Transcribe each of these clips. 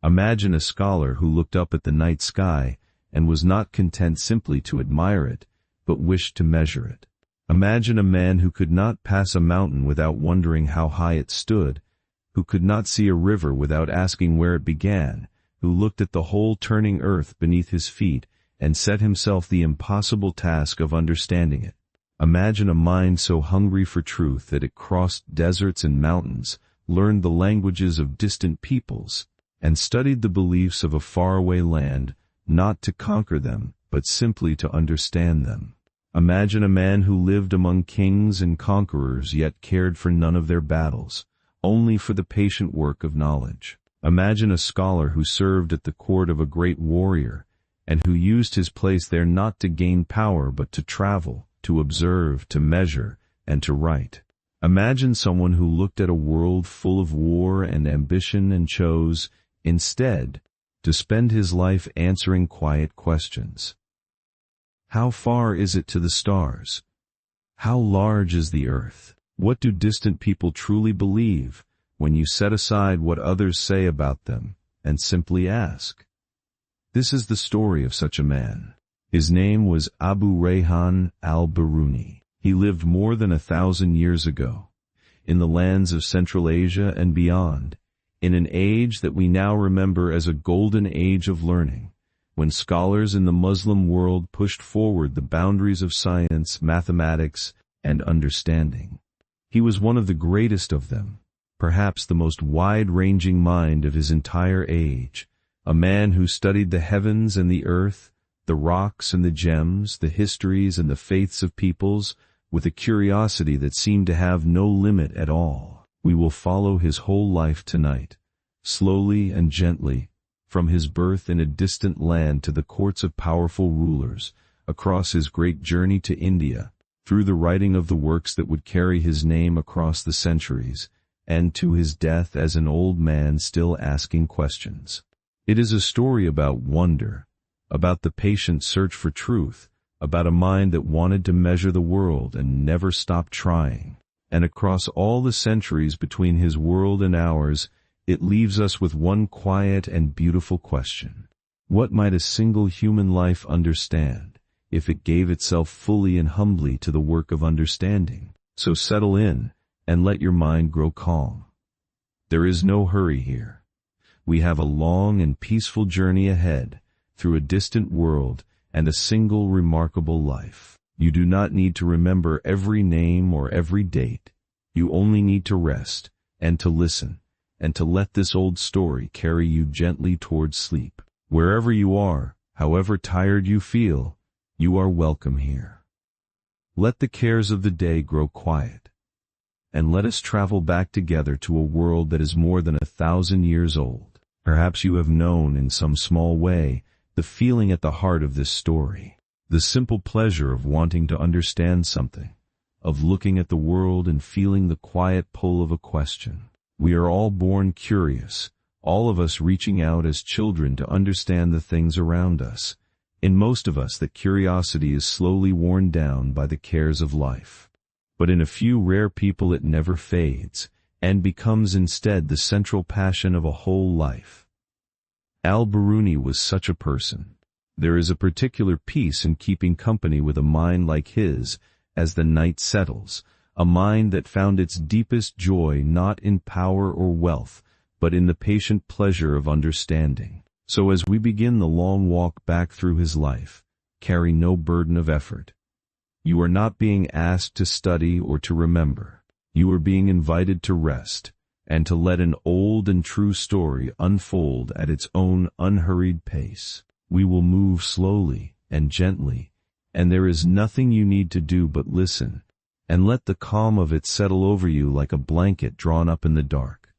Imagine a scholar who looked up at the night sky and was not content simply to admire it, but wished to measure it. Imagine a man who could not pass a mountain without wondering how high it stood, who could not see a river without asking where it began, who looked at the whole turning earth beneath his feet and set himself the impossible task of understanding it. Imagine a mind so hungry for truth that it crossed deserts and mountains, learned the languages of distant peoples, and studied the beliefs of a faraway land, not to conquer them, but simply to understand them. Imagine a man who lived among kings and conquerors yet cared for none of their battles, only for the patient work of knowledge. Imagine a scholar who served at the court of a great warrior, and who used his place there not to gain power but to travel, to observe, to measure, and to write. Imagine someone who looked at a world full of war and ambition and chose, instead, to spend his life answering quiet questions. How far is it to the stars? How large is the earth? What do distant people truly believe when you set aside what others say about them and simply ask? This is the story of such a man. His name was Abu Rayhan al-Biruni. He lived more than 1,000 years ago, in the lands of Central Asia and beyond, in an age that we now remember as a golden age of learning, when scholars in the Muslim world pushed forward the boundaries of science, mathematics, and understanding. He was one of the greatest of them, perhaps the most wide-ranging mind of his entire age, a man who studied the heavens and the earth, the rocks and the gems, the histories and the faiths of peoples, with a curiosity that seemed to have no limit at all. We will follow his whole life tonight, slowly and gently, from his birth in a distant land to the courts of powerful rulers, across his great journey to India, through the writing of the works that would carry his name across the centuries, and to his death as an old man still asking questions. It is a story about wonder, about the patient search for truth, about a mind that wanted to measure the world and never stopped trying. And across all the centuries between his world and ours, it leaves us with one quiet and beautiful question. What might a single human life understand if it gave itself fully and humbly to the work of understanding? So settle in and let your mind grow calm. There is no hurry here. We have a long and peaceful journey ahead, through a distant world and a single remarkable life. You do not need to remember every name or every date. You only need to rest, and to listen, and to let this old story carry you gently towards sleep. Wherever you are, however tired you feel, you are welcome here. Let the cares of the day grow quiet, and let us travel back together to a world that is more than 1,000 years old. Perhaps you have known in some small way the feeling at the heart of this story, the simple pleasure of wanting to understand something, of looking at the world and feeling the quiet pull of a question. We are all born curious, all of us reaching out as children to understand the things around us. In most of us that curiosity is slowly worn down by the cares of life. But in a few rare people it never fades, and becomes instead the central passion of a whole life. Al-Biruni was such a person. There is a particular peace in keeping company with a mind like his, as the night settles, a mind that found its deepest joy not in power or wealth, but in the patient pleasure of understanding. So as we begin the long walk back through his life, carry no burden of effort. You are not being asked to study or to remember. You are being invited to rest, and to let an old and true story unfold at its own unhurried pace. We will move slowly and gently, and there is nothing you need to do but listen, and let the calm of it settle over you like a blanket drawn up in the dark.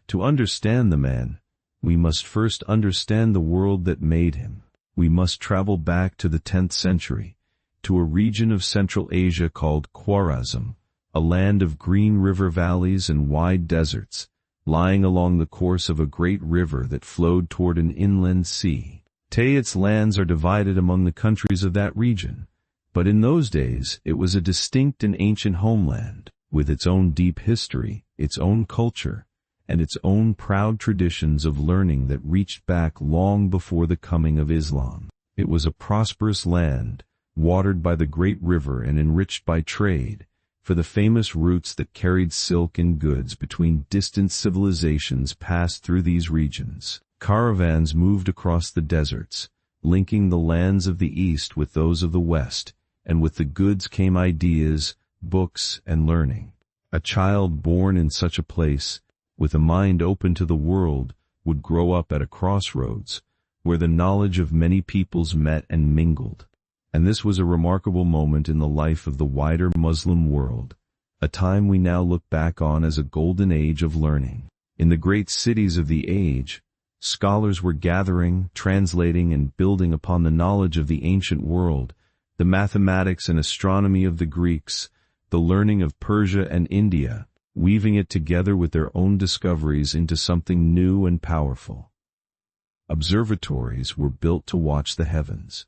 To understand the man, we must first understand the world that made him. We must travel back to the 10th century, to a region of Central Asia called Khwarazm, a land of green river valleys and wide deserts, lying along the course of a great river that flowed toward an inland sea. Its lands are divided among the countries of that region, but in those days it was a distinct and ancient homeland, with its own deep history, its own culture, and its own proud traditions of learning that reached back long before the coming of Islam. It was a prosperous land, watered by the great river and enriched by trade, for the famous routes that carried silk and goods between distant civilizations passed through these regions. Caravans moved across the deserts, linking the lands of the East with those of the West, and with the goods came ideas, books, and learning. A child born in such a place, with a mind open to the world, would grow up at a crossroads, where the knowledge of many peoples met and mingled. And this was a remarkable moment in the life of the wider Muslim world, a time we now look back on as a golden age of learning. In the great cities of the age, scholars were gathering, translating, and building upon the knowledge of the ancient world, the mathematics and astronomy of the Greeks, the learning of Persia and India, weaving it together with their own discoveries into something new and powerful. Observatories were built to watch the heavens.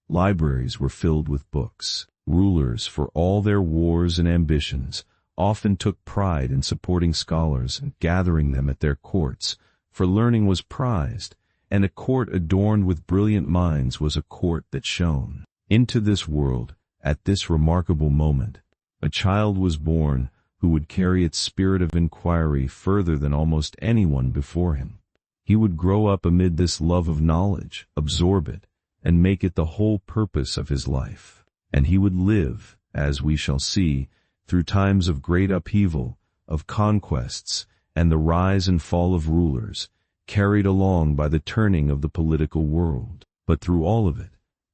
Libraries were filled with books. Rulers, for all their wars and ambitions, often took pride in supporting scholars and gathering them at their courts, for learning was prized, and a court adorned with brilliant minds was a court that shone. Into this world, at this remarkable moment, a child was born who would carry its spirit of inquiry further than almost anyone before him. He would grow up amid this love of knowledge, absorb it, and make it the whole purpose of his life. And he would live, as we shall see, through times of great upheaval, of conquests, and the rise and fall of rulers, carried along by the turning of the political world. But through all of it,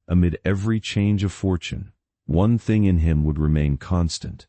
amid every change of fortune, one thing in him would remain constant: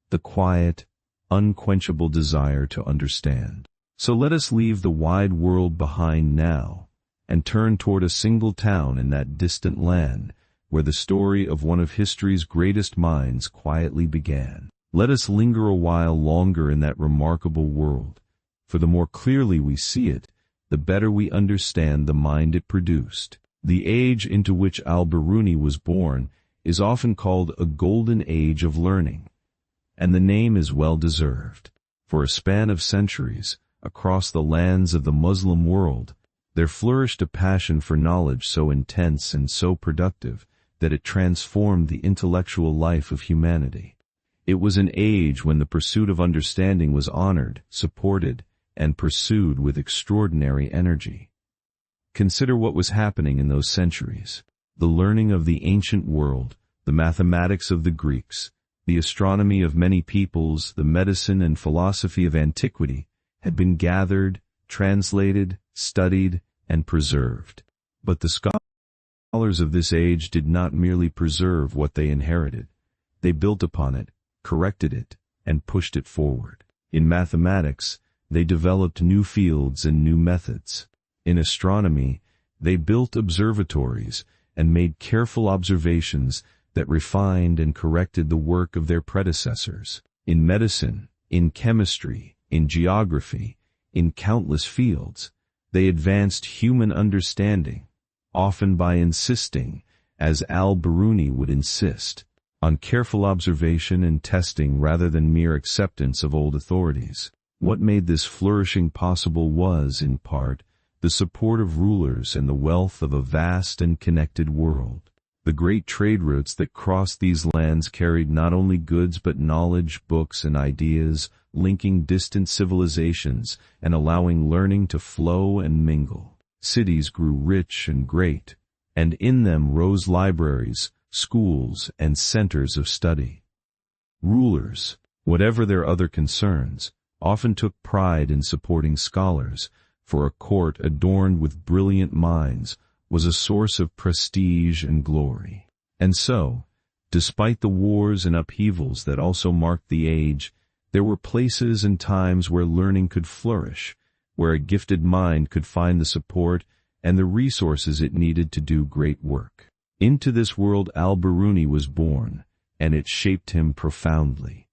the quiet, unquenchable desire to understand. So let us leave the wide world behind now, and turn toward a single town in that distant land, where the story of one of history's greatest minds quietly began. Let us linger a while longer in that remarkable world, for the more clearly we see it, the better we understand the mind it produced. The age into which Al-Biruni was born is often called a golden age of learning, and the name is well deserved. For a span of centuries, across the lands of the Muslim world, there flourished a passion for knowledge so intense and so productive that it transformed the intellectual life of humanity. It was an age when the pursuit of understanding was honored, supported, and pursued with extraordinary energy. Consider what was happening in those centuries. The learning of the ancient world, the mathematics of the Greeks, the astronomy of many peoples, the medicine and philosophy of antiquity had been gathered, translated, studied, and preserved. But the scholars of this age did not merely preserve what they inherited. They built upon it, corrected it, and pushed it forward. In mathematics, they developed new fields and new methods. In astronomy, they built observatories and made careful observations that refined and corrected the work of their predecessors. In medicine, in chemistry, in geography, in countless fields, they advanced human understanding, often by insisting, as Al-Biruni would insist, on careful observation and testing rather than mere acceptance of old authorities. What made this flourishing possible was, in part, the support of rulers and the wealth of a vast and connected world. The great trade routes that crossed these lands carried not only goods but knowledge, books, and ideas, linking distant civilizations and allowing learning to flow and mingle. Cities grew rich and great, and in them rose libraries, schools, and centers of study. Rulers, whatever their other concerns, often took pride in supporting scholars, for a court adorned with brilliant minds was a source of prestige and glory. And so, despite the wars and upheavals that also marked the age, there were places and times where learning could flourish, where a gifted mind could find the support and the resources it needed to do great work. Into this world Al-Biruni was born, and it shaped him profoundly.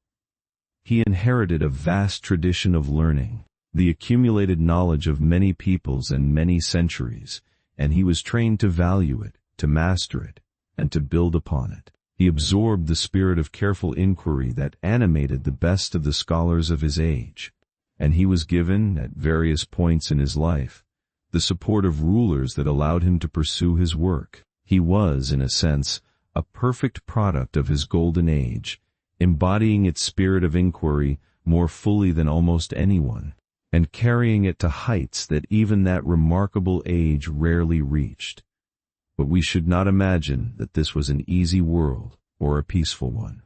He inherited a vast tradition of learning, the accumulated knowledge of many peoples and many centuries, and he was trained to value it, to master it, and to build upon it. He absorbed the spirit of careful inquiry that animated the best of the scholars of his age. and he was given, at various points in his life, the support of rulers that allowed him to pursue his work. He was, in a sense, a perfect product of his golden age, embodying its spirit of inquiry more fully than almost anyone, and carrying it to heights that even that remarkable age rarely reached. But we should not imagine that this was an easy world or a peaceful one.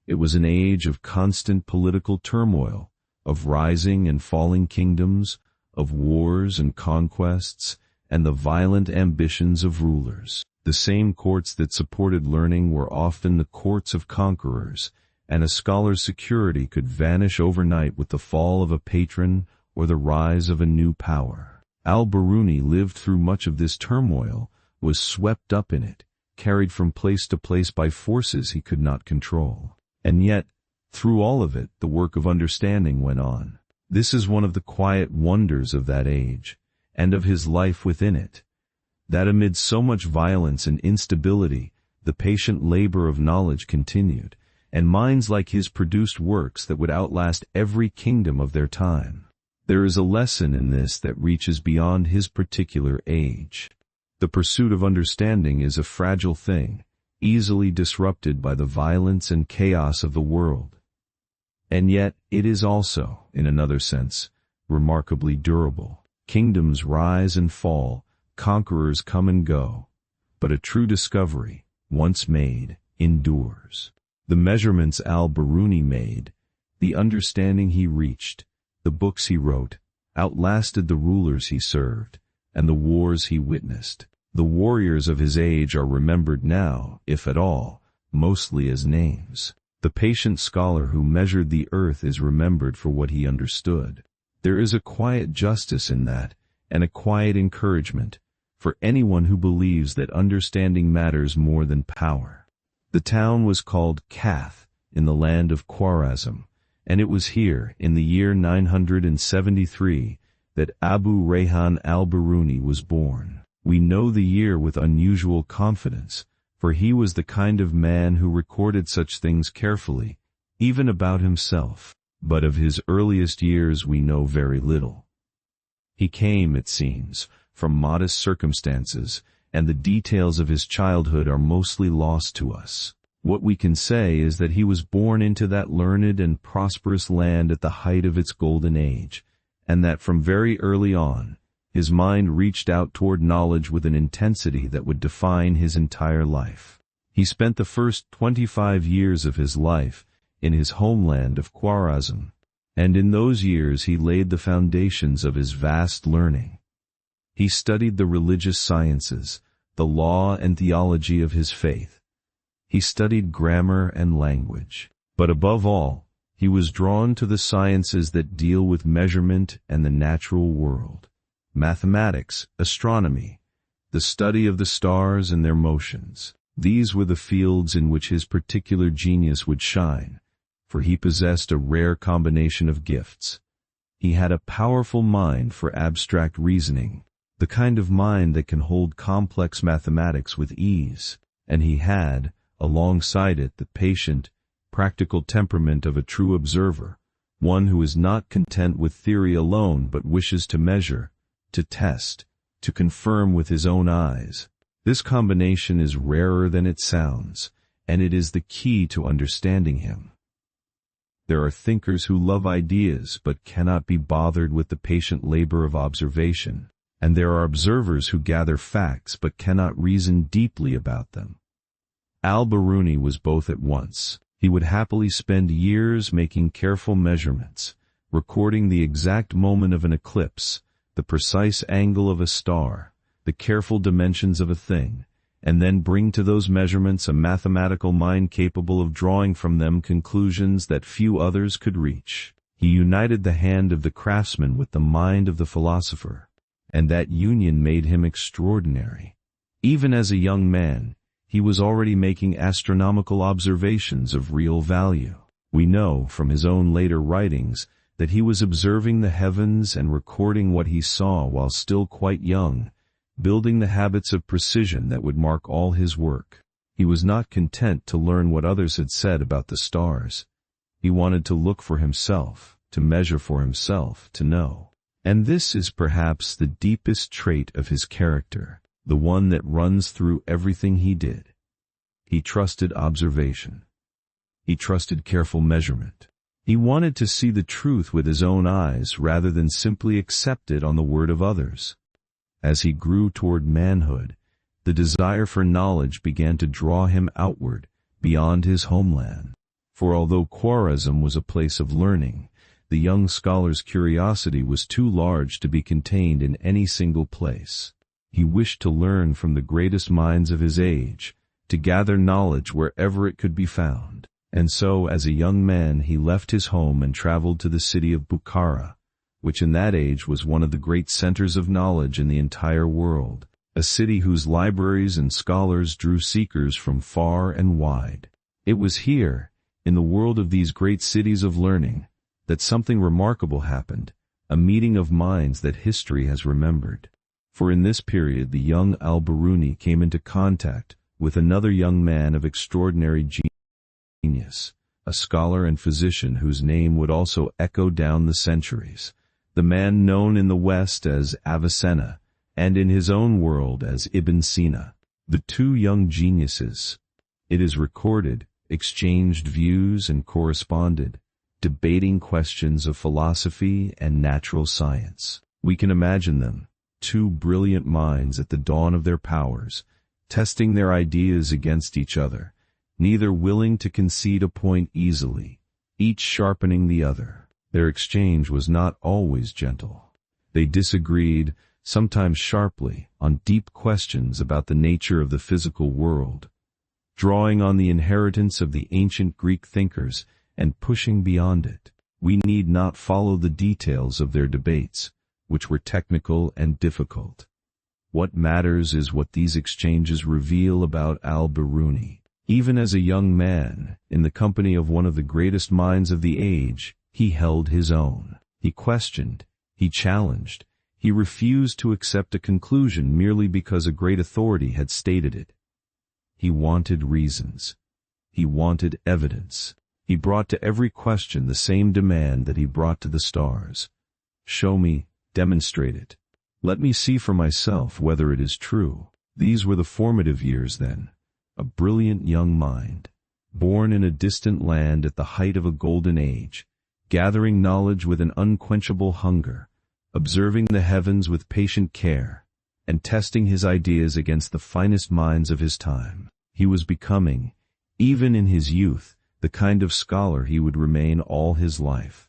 It was an age of constant political turmoil, of rising and falling kingdoms, of wars and conquests, and the violent ambitions of rulers. The same courts that supported learning were often the courts of conquerors, and a scholar's security could vanish overnight with the fall of a patron or the rise of a new power. Al-Biruni lived through much of this turmoil, was swept up in it, carried from place to place by forces he could not control. And yet, through all of it, the work of understanding went on. This is one of the quiet wonders of that age, and of his life within it, that amid so much violence and instability, the patient labor of knowledge continued, and minds like his produced works that would outlast every kingdom of their time. There is a lesson in this that reaches beyond his particular age. The pursuit of understanding is a fragile thing, easily disrupted by the violence and chaos of the world. And yet it is also, in another sense, remarkably durable. Kingdoms rise and fall, conquerors come and go, but a true discovery, once made, endures. The measurements Al-Biruni made, the understanding he reached, the books he wrote, outlasted the rulers he served, and the wars he witnessed. The warriors of his age are remembered now, if at all, mostly as names. The patient scholar who measured the earth is remembered for what he understood. There is a quiet justice in that, and a quiet encouragement, for anyone who believes that understanding matters more than power. The town was called Kath, in the land of Khwarazm, and it was here, in the year 973, that Abu Rayhan al-Biruni was born. We know the year with unusual confidence, for he was the kind of man who recorded such things carefully, even about himself. But of his earliest years we know very little. He came, it seems, from modest circumstances, and the details of his childhood are mostly lost to us. What we can say is that he was born into that learned and prosperous land at the height of its golden age, and that from very early on, his mind reached out toward knowledge with an intensity that would define his entire life. He spent the first 25 years of his life in his homeland of Khwarazm, and in those years he laid the foundations of his vast learning. He studied the religious sciences, the law and theology of his faith. He studied grammar and language. But above all, he was drawn to the sciences that deal with measurement and the natural world. Mathematics, astronomy, the study of the stars and their motions. These were the fields in which his particular genius would shine, for he possessed a rare combination of gifts. He had a powerful mind for abstract reasoning, the kind of mind that can hold complex mathematics with ease, and he had, alongside it, the patient, practical temperament of a true observer, one who is not content with theory alone but wishes to measure, to test, to confirm with his own eyes. This combination is rarer than it sounds, and it is the key to understanding him. There are thinkers who love ideas but cannot be bothered with the patient labor of observation, and there are observers who gather facts but cannot reason deeply about them. Al-Biruni was both at once. He would happily spend years making careful measurements, recording the exact moment of an eclipse, the precise angle of a star, the careful dimensions of a thing, and then bring to those measurements a mathematical mind capable of drawing from them conclusions that few others could reach. He united the hand of the craftsman with the mind of the philosopher, and that union made him extraordinary. Even as a young man, he was already making astronomical observations of real value. We know, from his own later writings, that he was observing the heavens and recording what he saw while still quite young, building the habits of precision that would mark all his work. He was not content to learn what others had said about the stars. He wanted to look for himself, to measure for himself, to know. And this is perhaps the deepest trait of his character, the one that runs through everything he did. He trusted observation. He trusted careful measurement. He wanted to see the truth with his own eyes rather than simply accept it on the word of others. As he grew toward manhood, the desire for knowledge began to draw him outward, beyond his homeland. For although Khwarazm was a place of learning, the young scholar's curiosity was too large to be contained in any single place. He wished to learn from the greatest minds of his age, to gather knowledge wherever it could be found. And so, as a young man, he left his home and traveled to the city of Bukhara, which in that age was one of the great centers of knowledge in the entire world, a city whose libraries and scholars drew seekers from far and wide. It was here, in the world of these great cities of learning, that something remarkable happened, a meeting of minds that history has remembered. For in this period the young Al-Biruni came into contact with another young man of extraordinary genius, a scholar and physician whose name would also echo down the centuries, the man known in the West as Avicenna, and in his own world as Ibn Sina. The two young geniuses, it is recorded, exchanged views and corresponded, debating questions of philosophy and natural science. We can imagine them, two brilliant minds at the dawn of their powers, testing their ideas against each other, neither willing to concede a point easily, each sharpening the other. Their exchange was not always gentle. They disagreed, sometimes sharply, on deep questions about the nature of the physical world, drawing on the inheritance of the ancient Greek thinkers and pushing beyond it. We need not follow the details of their debates, which were technical and difficult. What matters is what these exchanges reveal about Al-Biruni. Even as a young man, in the company of one of the greatest minds of the age, he held his own. He questioned, he challenged, he refused to accept a conclusion merely because a great authority had stated it. He wanted reasons. He wanted evidence. He brought to every question the same demand that he brought to the stars. Show me, demonstrate it. Let me see for myself whether it is true. These were the formative years then. A brilliant young mind, born in a distant land at the height of a golden age, gathering knowledge with an unquenchable hunger, observing the heavens with patient care, and testing his ideas against the finest minds of his time. He was becoming, even in his youth, the kind of scholar he would remain all his life.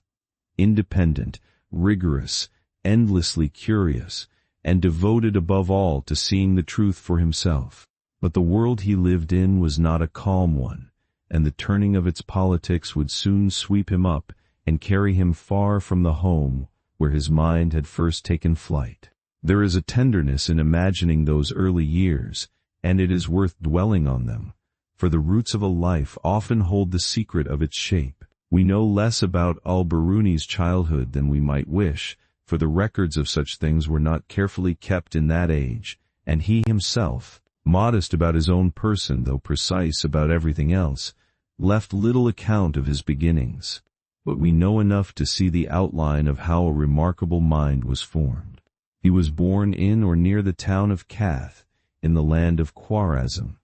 Independent, rigorous, endlessly curious, and devoted above all to seeing the truth for himself. But the world he lived in was not a calm one, and the turning of its politics would soon sweep him up and carry him far from the home where his mind had first taken flight. There is a tenderness in imagining those early years, and it is worth dwelling on them, for the roots of a life often hold the secret of its shape. We know less about Al-Biruni's childhood than we might wish, for the records of such things were not carefully kept in that age, and he himself, modest about his own person though precise about everything else, left little account of his beginnings. But we know enough to see the outline of how a remarkable mind was formed. He was born in or near the town of Kath, in the land of Khwarazm,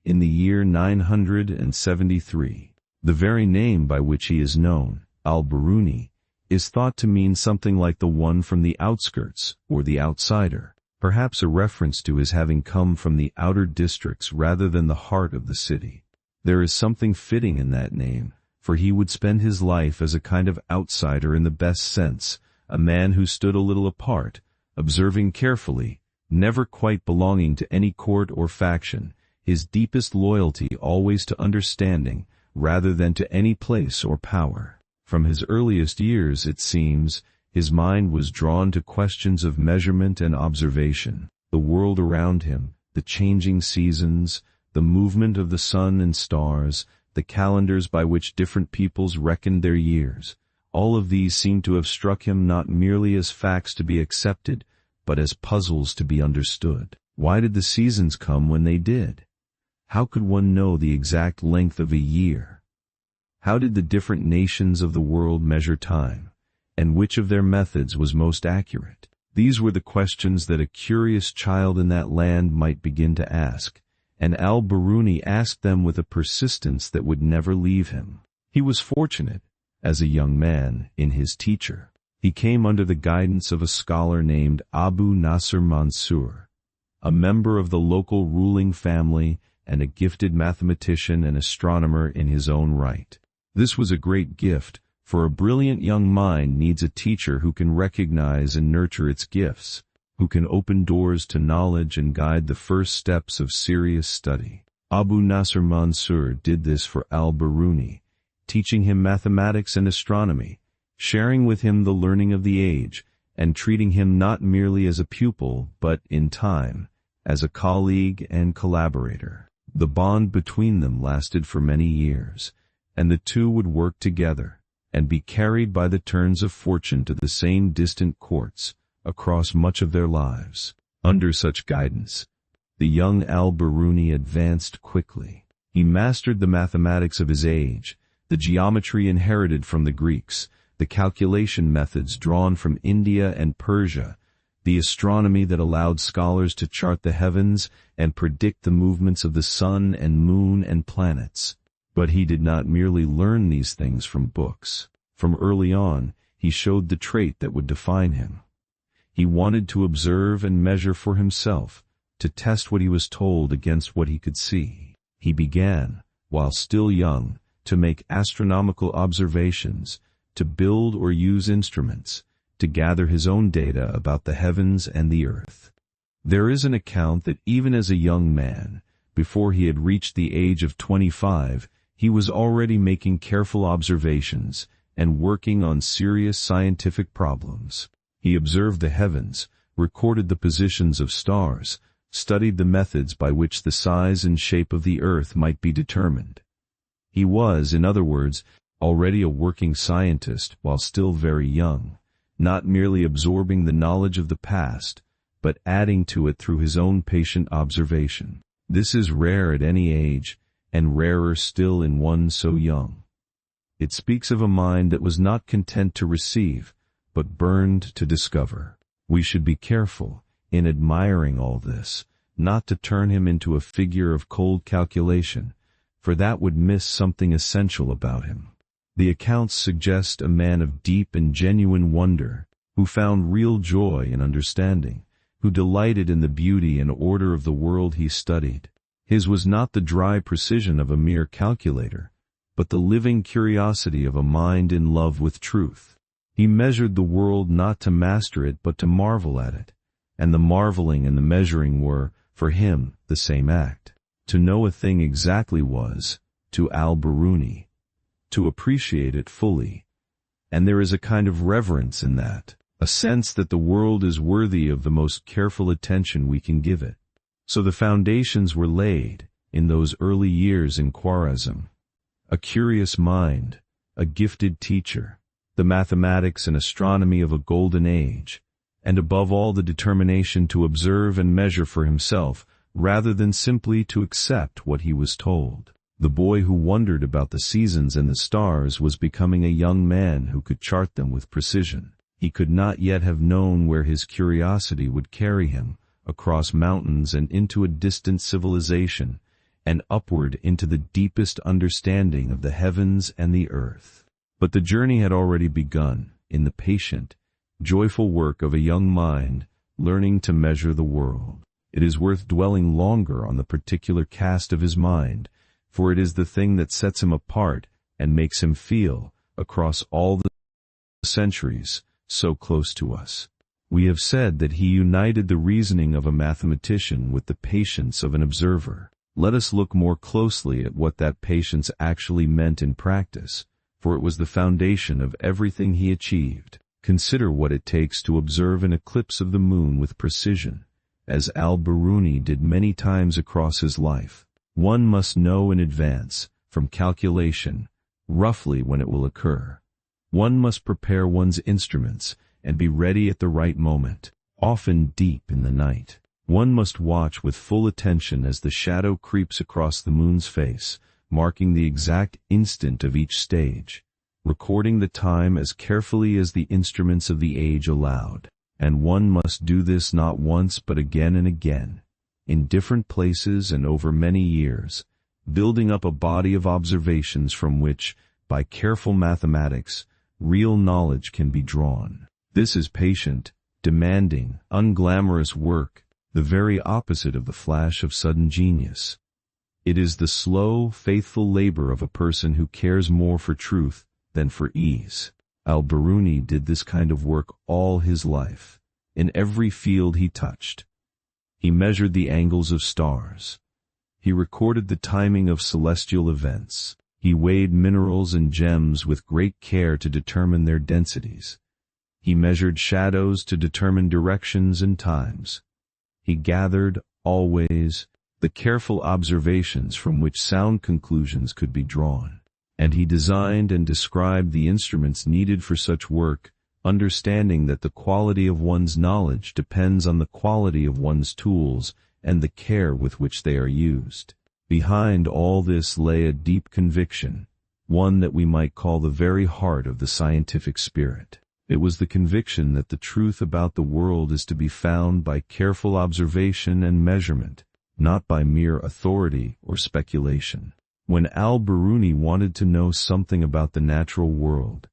in the year 973. The very name by which he is known, Al-Biruni, is thought to mean something like the one from the outskirts, or the outsider, perhaps a reference to his having come from the outer districts rather than the heart of the city. There is something fitting in that name, for he would spend his life as a kind of outsider in the best sense, a man who stood a little apart, observing carefully, never quite belonging to any court or faction, his deepest loyalty always to understanding rather than to any place or power. From his earliest years, it seems, his mind was drawn to questions of measurement and observation, the world around him, the changing seasons, the movement of the sun and stars, the calendars by which different peoples reckoned their years. All of these seem to have struck him not merely as facts to be accepted, but as puzzles to be understood. Why did the seasons come when they did? How could one know the exact length of a year? How did the different nations of the world measure time? and which of their methods was most accurate? These were the questions that a curious child in that land might begin to ask, and Al-Biruni asked them with a persistence that would never leave him. He was fortunate, as a young man, in his teacher. He came under the guidance of a scholar named Abu Nasr Mansur, a member of the local ruling family and a gifted mathematician and astronomer in his own right. This was a great gift, for a brilliant young mind needs a teacher who can recognize and nurture its gifts, who can open doors to knowledge and guide the first steps of serious study. Abu Nasr Mansur did this for Al-Biruni, teaching him mathematics and astronomy, sharing with him the learning of the age, and treating him not merely as a pupil, but, in time, as a colleague and collaborator. The bond between them lasted for many years, and the two would work together, and be carried by the turns of fortune to the same distant courts, across much of their lives. Under such guidance, the young Al-Biruni advanced quickly. He mastered the mathematics of his age, the geometry inherited from the Greeks, the calculation methods drawn from India and Persia, the astronomy that allowed scholars to chart the heavens and predict the movements of the sun and moon and planets. But he did not merely learn these things from books. From early on, he showed the trait that would define him. He wanted to observe and measure for himself, to test what he was told against what he could see. He began, while still young, to make astronomical observations, to build or use instruments, to gather his own data about the heavens and the earth. There is an account that even as a young man, before he had reached the age of 25, he was already making careful observations and working on serious scientific problems. He observed the heavens, recorded the positions of stars, studied the methods by which the size and shape of the earth might be determined. He was, in other words, already a working scientist while still very young, not merely absorbing the knowledge of the past, but adding to it through his own patient observation. This is rare at any age, and rarer still in one so young. It speaks of a mind that was not content to receive, but burned to discover. We should be careful, in admiring all this, not to turn him into a figure of cold calculation, for that would miss something essential about him. The accounts suggest a man of deep and genuine wonder, who found real joy in understanding, who delighted in the beauty and order of the world he studied. His was not the dry precision of a mere calculator, but the living curiosity of a mind in love with truth. He measured the world not to master it but to marvel at it, and the marveling and the measuring were, for him, the same act. To know a thing exactly was, to Al-Biruni, to appreciate it fully, and there is a kind of reverence in that, a sense that the world is worthy of the most careful attention we can give it. So the foundations were laid, in those early years in Khwarazm. A curious mind, a gifted teacher, the mathematics and astronomy of a golden age, and above all the determination to observe and measure for himself, rather than simply to accept what he was told. The boy who wondered about the seasons and the stars was becoming a young man who could chart them with precision. He could not yet have known where his curiosity would carry him, across mountains and into a distant civilization, and upward into the deepest understanding of the heavens and the earth. But the journey had already begun, in the patient, joyful work of a young mind, learning to measure the world. It is worth dwelling longer on the particular cast of his mind, for it is the thing that sets him apart and makes him feel, across all the centuries, so close to us. We have said that he united the reasoning of a mathematician with the patience of an observer. Let us look more closely at what that patience actually meant in practice, for it was the foundation of everything he achieved. Consider what it takes to observe an eclipse of the moon with precision, as Al-Biruni did many times across his life. One must know in advance, from calculation, roughly when it will occur. One must prepare one's instruments and be ready at the right moment, often deep in the night. One must watch with full attention as the shadow creeps across the moon's face, marking the exact instant of each stage. recording the time as carefully as the instruments of the age allowed. And one must do this not once but again and again, in different places and over many years, building up a body of observations from which, by careful mathematics, real knowledge can be drawn. This is patient, demanding, unglamorous work, the very opposite of the flash of sudden genius. It is the slow, faithful labor of a person who cares more for truth than for ease. Al-Biruni did this kind of work all his life, in every field he touched. He measured the angles of stars. He recorded the timing of celestial events. He weighed minerals and gems with great care to determine their densities. He measured shadows to determine directions and times. He gathered, always, the careful observations from which sound conclusions could be drawn. And he designed and described the instruments needed for such work, understanding that the quality of one's knowledge depends on the quality of one's tools and the care with which they are used. Behind all this lay a deep conviction, one that we might call the very heart of the scientific spirit. It was the conviction that the truth about the world is to be found by careful observation and measurement, not by mere authority or speculation. When Al-Biruni wanted to know something about the natural world,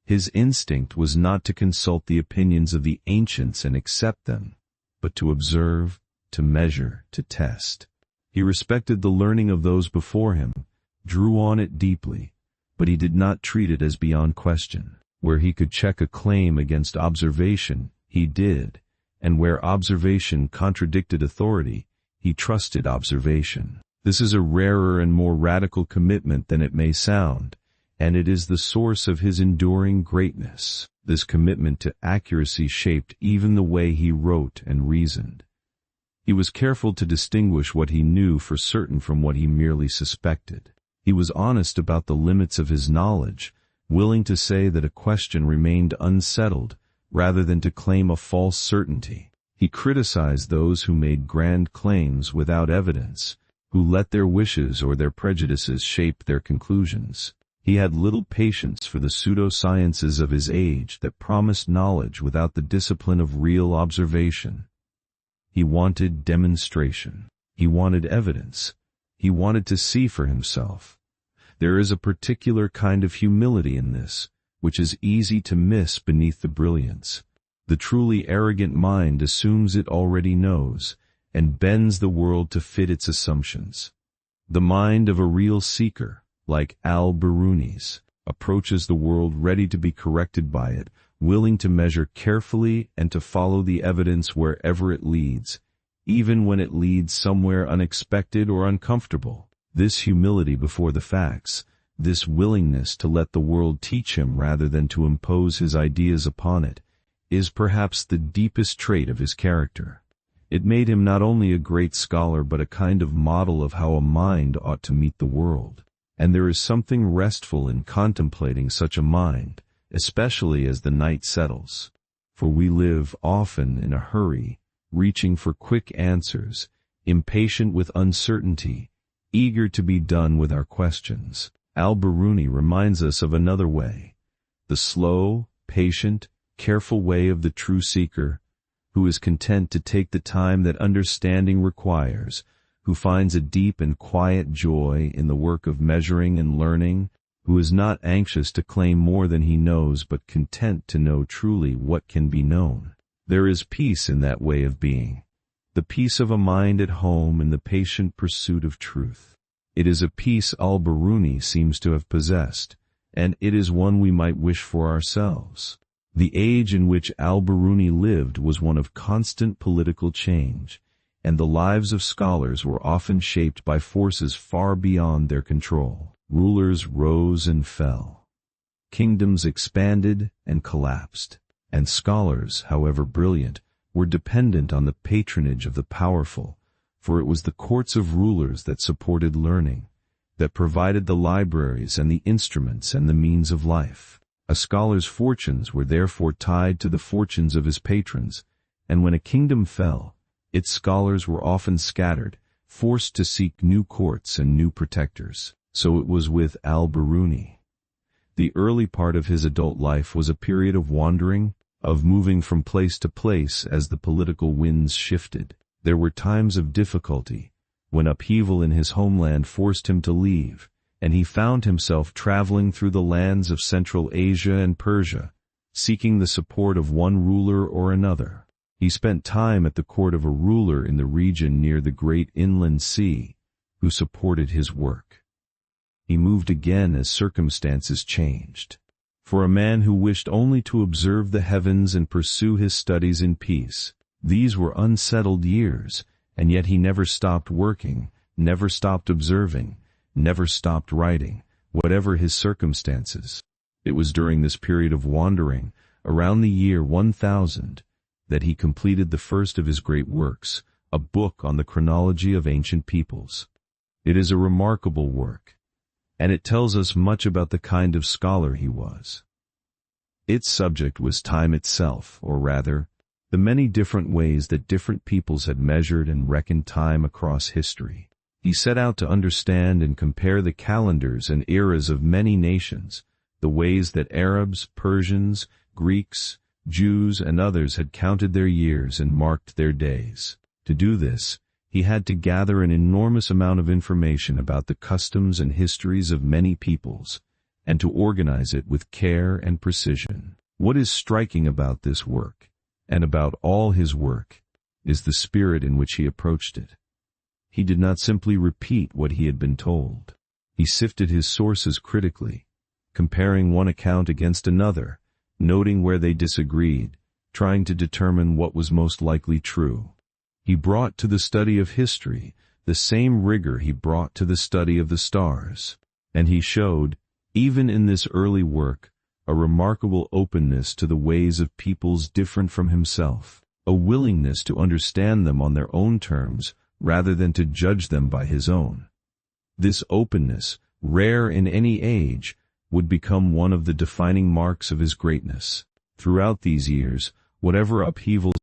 his instinct was not to consult the opinions of the ancients and accept them, but to observe, to measure, to test. He respected the learning of those before him, drew on it deeply, but he did not treat it as beyond question. Where he could check a claim against observation, he did, and where observation contradicted authority, he trusted observation. This is a rarer and more radical commitment than it may sound, and it is the source of his enduring greatness. This commitment to accuracy shaped even the way he wrote and reasoned. He was careful to distinguish what he knew for certain from what he merely suspected. He was honest about the limits of his knowledge, willing to say that a question remained unsettled, rather than to claim a false certainty. He criticized those who made grand claims without evidence, who let their wishes or their prejudices shape their conclusions. He had little patience for the pseudo-sciences of his age that promised knowledge without the discipline of real observation. He wanted demonstration. He wanted evidence. He wanted to see for himself. There is a particular kind of humility in this, which is easy to miss beneath the brilliance. The truly arrogant mind assumes it already knows, and bends the world to fit its assumptions. The mind of a real seeker, like Al-Biruni's, approaches the world ready to be corrected by it, willing to measure carefully and to follow the evidence wherever it leads, even when it leads somewhere unexpected or uncomfortable. This humility before the facts, this willingness to let the world teach him rather than to impose his ideas upon it, is perhaps the deepest trait of his character. It made him not only a great scholar but a kind of model of how a mind ought to meet the world. And there is something restful in contemplating such a mind, especially as the night settles. For we live often in a hurry, reaching for quick answers, impatient with uncertainty, eager to be done with our questions. Al-Biruni reminds us of another way, the slow, patient, careful way of the true seeker, who is content to take the time that understanding requires, who finds a deep and quiet joy in the work of measuring and learning, who is not anxious to claim more than he knows but content to know truly what can be known. There is peace in that way of being, the peace of a mind at home in the patient pursuit of truth. It is a peace Al-Biruni seems to have possessed, and it is one we might wish for ourselves. The age in which Al-Biruni lived was one of constant political change, and the lives of scholars were often shaped by forces far beyond their control. Rulers rose and fell. Kingdoms expanded and collapsed, and scholars, however brilliant, were dependent on the patronage of the powerful, for it was the courts of rulers that supported learning, that provided the libraries and the instruments and the means of life. A scholar's fortunes were therefore tied to the fortunes of his patrons, and when a kingdom fell, its scholars were often scattered, forced to seek new courts and new protectors. So it was with Al-Biruni. The early part of his adult life was a period of wandering, of moving from place to place as the political winds shifted. There were times of difficulty, when upheaval in his homeland forced him to leave, and he found himself traveling through the lands of Central Asia and Persia, seeking the support of one ruler or another. He spent time at the court of a ruler in the region near the great inland sea, who supported his work. He moved again as circumstances changed. For a man who wished only to observe the heavens and pursue his studies in peace, these were unsettled years, and yet he never stopped working, never stopped observing, never stopped writing, whatever his circumstances. It was during this period of wandering, around the year 1000, that he completed the first of his great works, a book on the chronology of ancient peoples. It is a remarkable work, and it tells us much about the kind of scholar he was. Its subject was time itself, or rather, the many different ways that different peoples had measured and reckoned time across history. He set out to understand and compare the calendars and eras of many nations, the ways that Arabs, Persians, Greeks, Jews, and others had counted their years and marked their days. To do this, he had to gather an enormous amount of information about the customs and histories of many peoples, and to organize it with care and precision. What is striking about this work, and about all his work, is the spirit in which he approached it. He did not simply repeat what he had been told. He sifted his sources critically, comparing one account against another, noting where they disagreed, trying to determine what was most likely true. He brought to the study of history the same rigor he brought to the study of the stars, and he showed, even in this early work, a remarkable openness to the ways of peoples different from himself, a willingness to understand them on their own terms rather than to judge them by his own. This openness, rare in any age, would become one of the defining marks of his greatness. Throughout these years, whatever upheavals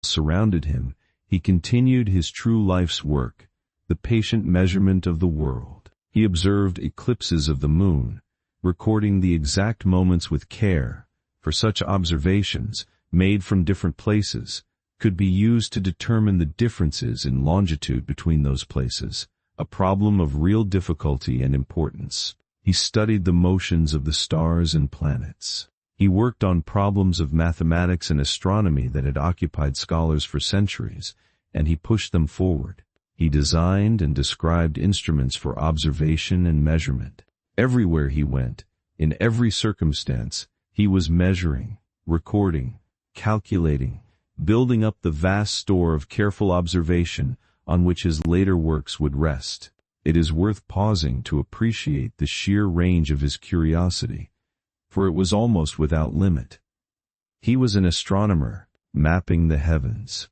surrounded him, he continued his true life's work, the patient measurement of the world. He observed eclipses of the moon, recording the exact moments with care, for such observations, made from different places, could be used to determine the differences in longitude between those places, a problem of real difficulty and importance. He studied the motions of the stars and planets. He worked on problems of mathematics and astronomy that had occupied scholars for centuries, and he pushed them forward. He designed and described instruments for observation and measurement. Everywhere he went, in every circumstance, he was measuring, recording, calculating, building up the vast store of careful observation on which his later works would rest. It is worth pausing to appreciate the sheer range of his curiosity, for it was almost without limit. He was an astronomer, mapping the heavens.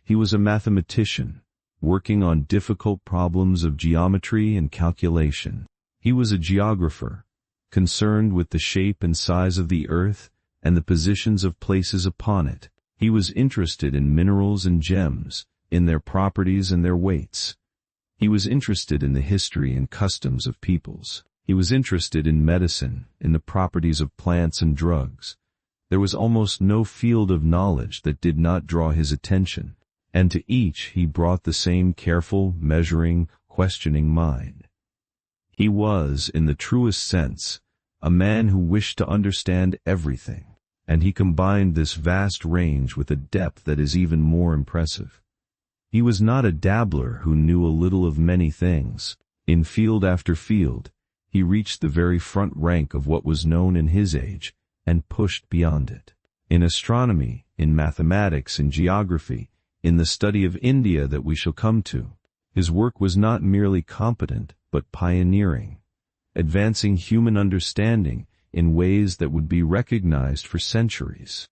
He was a mathematician, working on difficult problems of geometry and calculation. He was a geographer, concerned with the shape and size of the earth and the positions of places upon it. He was interested in minerals and gems, in their properties and their weights. He was interested in the history and customs of peoples. He was interested in medicine, in the properties of plants and drugs. There was almost no field of knowledge that did not draw his attention, and to each he brought the same careful, measuring, questioning mind. He was, in the truest sense, a man who wished to understand everything, and he combined this vast range with a depth that is even more impressive. He was not a dabbler who knew a little of many things. In field after field, he reached the very front rank of what was known in his age, and pushed beyond it. In astronomy, in mathematics, in geography, in the study of India that we shall come to, his work was not merely competent, but pioneering, advancing human understanding in ways that would be recognized for centuries.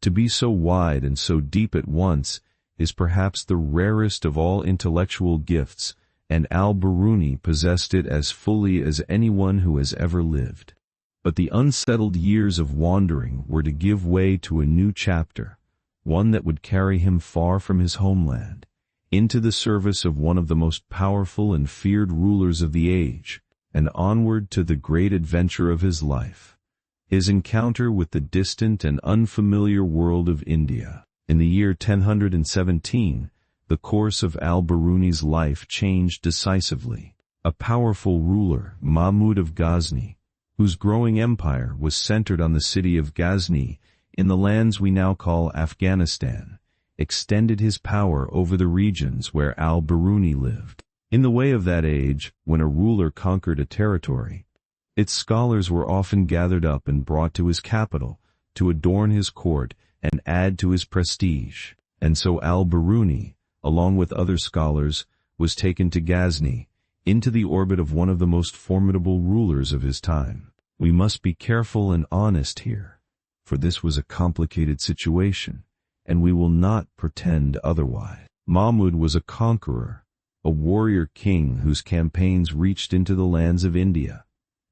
To be so wide and so deep at once is perhaps the rarest of all intellectual gifts, and Al-Biruni possessed it as fully as anyone who has ever lived. But the unsettled years of wandering were to give way to a new chapter, one that would carry him far from his homeland, into the service of one of the most powerful and feared rulers of the age, and onward to the great adventure of his life, his encounter with the distant and unfamiliar world of India. In the year 1017, the course of Al-Biruni's life changed decisively. A powerful ruler, Mahmud of Ghazni, whose growing empire was centered on the city of Ghazni in the lands we now call Afghanistan, extended his power over the regions where Al-Biruni lived. In the way of that age, when a ruler conquered a territory, its scholars were often gathered up and brought to his capital to adorn his court and add to his prestige. And so Al-Biruni, along with other scholars, was taken to Ghazni, into the orbit of one of the most formidable rulers of his time. We must be careful and honest here, for this was a complicated situation, and we will not pretend otherwise. Mahmud was a conqueror, a warrior king whose campaigns reached into the lands of India,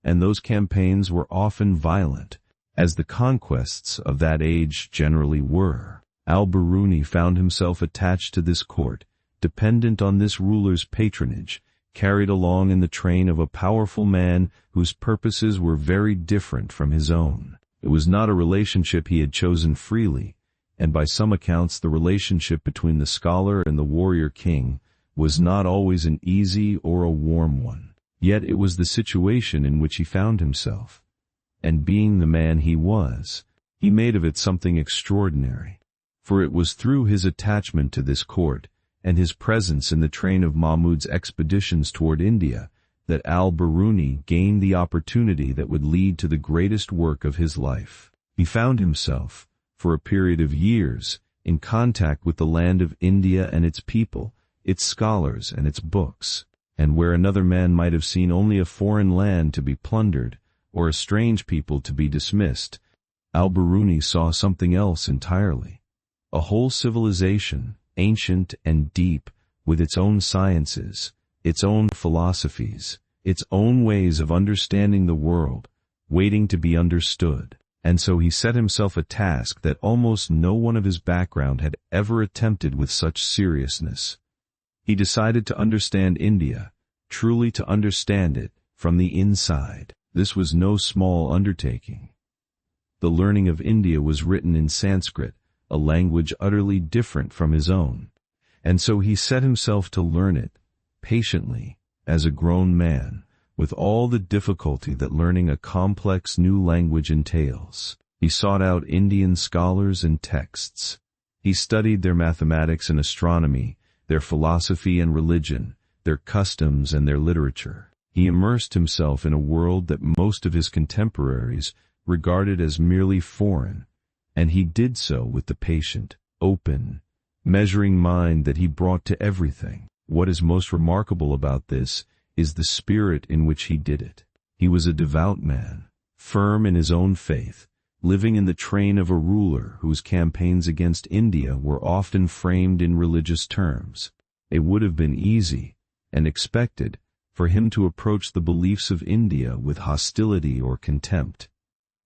and those campaigns were often violent, as the conquests of that age generally were. Al-Biruni found himself attached to this court, dependent on this ruler's patronage, carried along in the train of a powerful man whose purposes were very different from his own. It was not a relationship he had chosen freely, and by some accounts the relationship between the scholar and the warrior king was not always an easy or a warm one. Yet it was the situation in which he found himself, and being the man he was, he made of it something extraordinary. For it was through his attachment to this court, and his presence in the train of Mahmud's expeditions toward India, that Al-Biruni gained the opportunity that would lead to the greatest work of his life. He found himself, for a period of years, in contact with the land of India and its people, its scholars and its books, and where another man might have seen only a foreign land to be plundered, or a strange people to be dismissed, Al-Biruni saw something else entirely. A whole civilization, ancient and deep, with its own sciences, its own philosophies, its own ways of understanding the world, waiting to be understood. And so he set himself a task that almost no one of his background had ever attempted with such seriousness. He decided to understand India, truly to understand it, from the inside. This was no small undertaking. The learning of India was written in Sanskrit, a language utterly different from his own, and so he set himself to learn it, patiently, as a grown man, with all the difficulty that learning a complex new language entails. He sought out Indian scholars and texts. He studied their mathematics and astronomy, their philosophy and religion, their customs and their literature. He immersed himself in a world that most of his contemporaries regarded as merely foreign, and he did so with the patient, open, measuring mind that he brought to everything. What is most remarkable about this is the spirit in which he did it. He was a devout man, firm in his own faith, living in the train of a ruler whose campaigns against India were often framed in religious terms. It would have been easy, and expected, for him to approach the beliefs of India with hostility or contempt.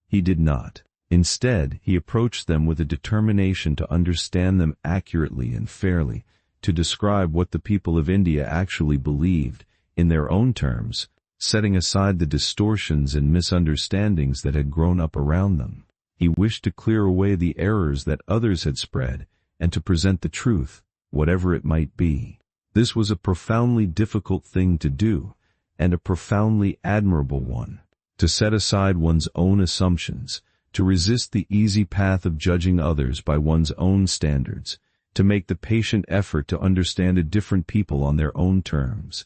He did not. Instead, he approached them with a determination to understand them accurately and fairly, to describe what the people of India actually believed, in their own terms, setting aside the distortions and misunderstandings that had grown up around them. He wished to clear away the errors that others had spread, and to present the truth, whatever it might be. This was a profoundly difficult thing to do, and a profoundly admirable one. To set aside one's own assumptions, to resist the easy path of judging others by one's own standards, to make the patient effort to understand a different people on their own terms.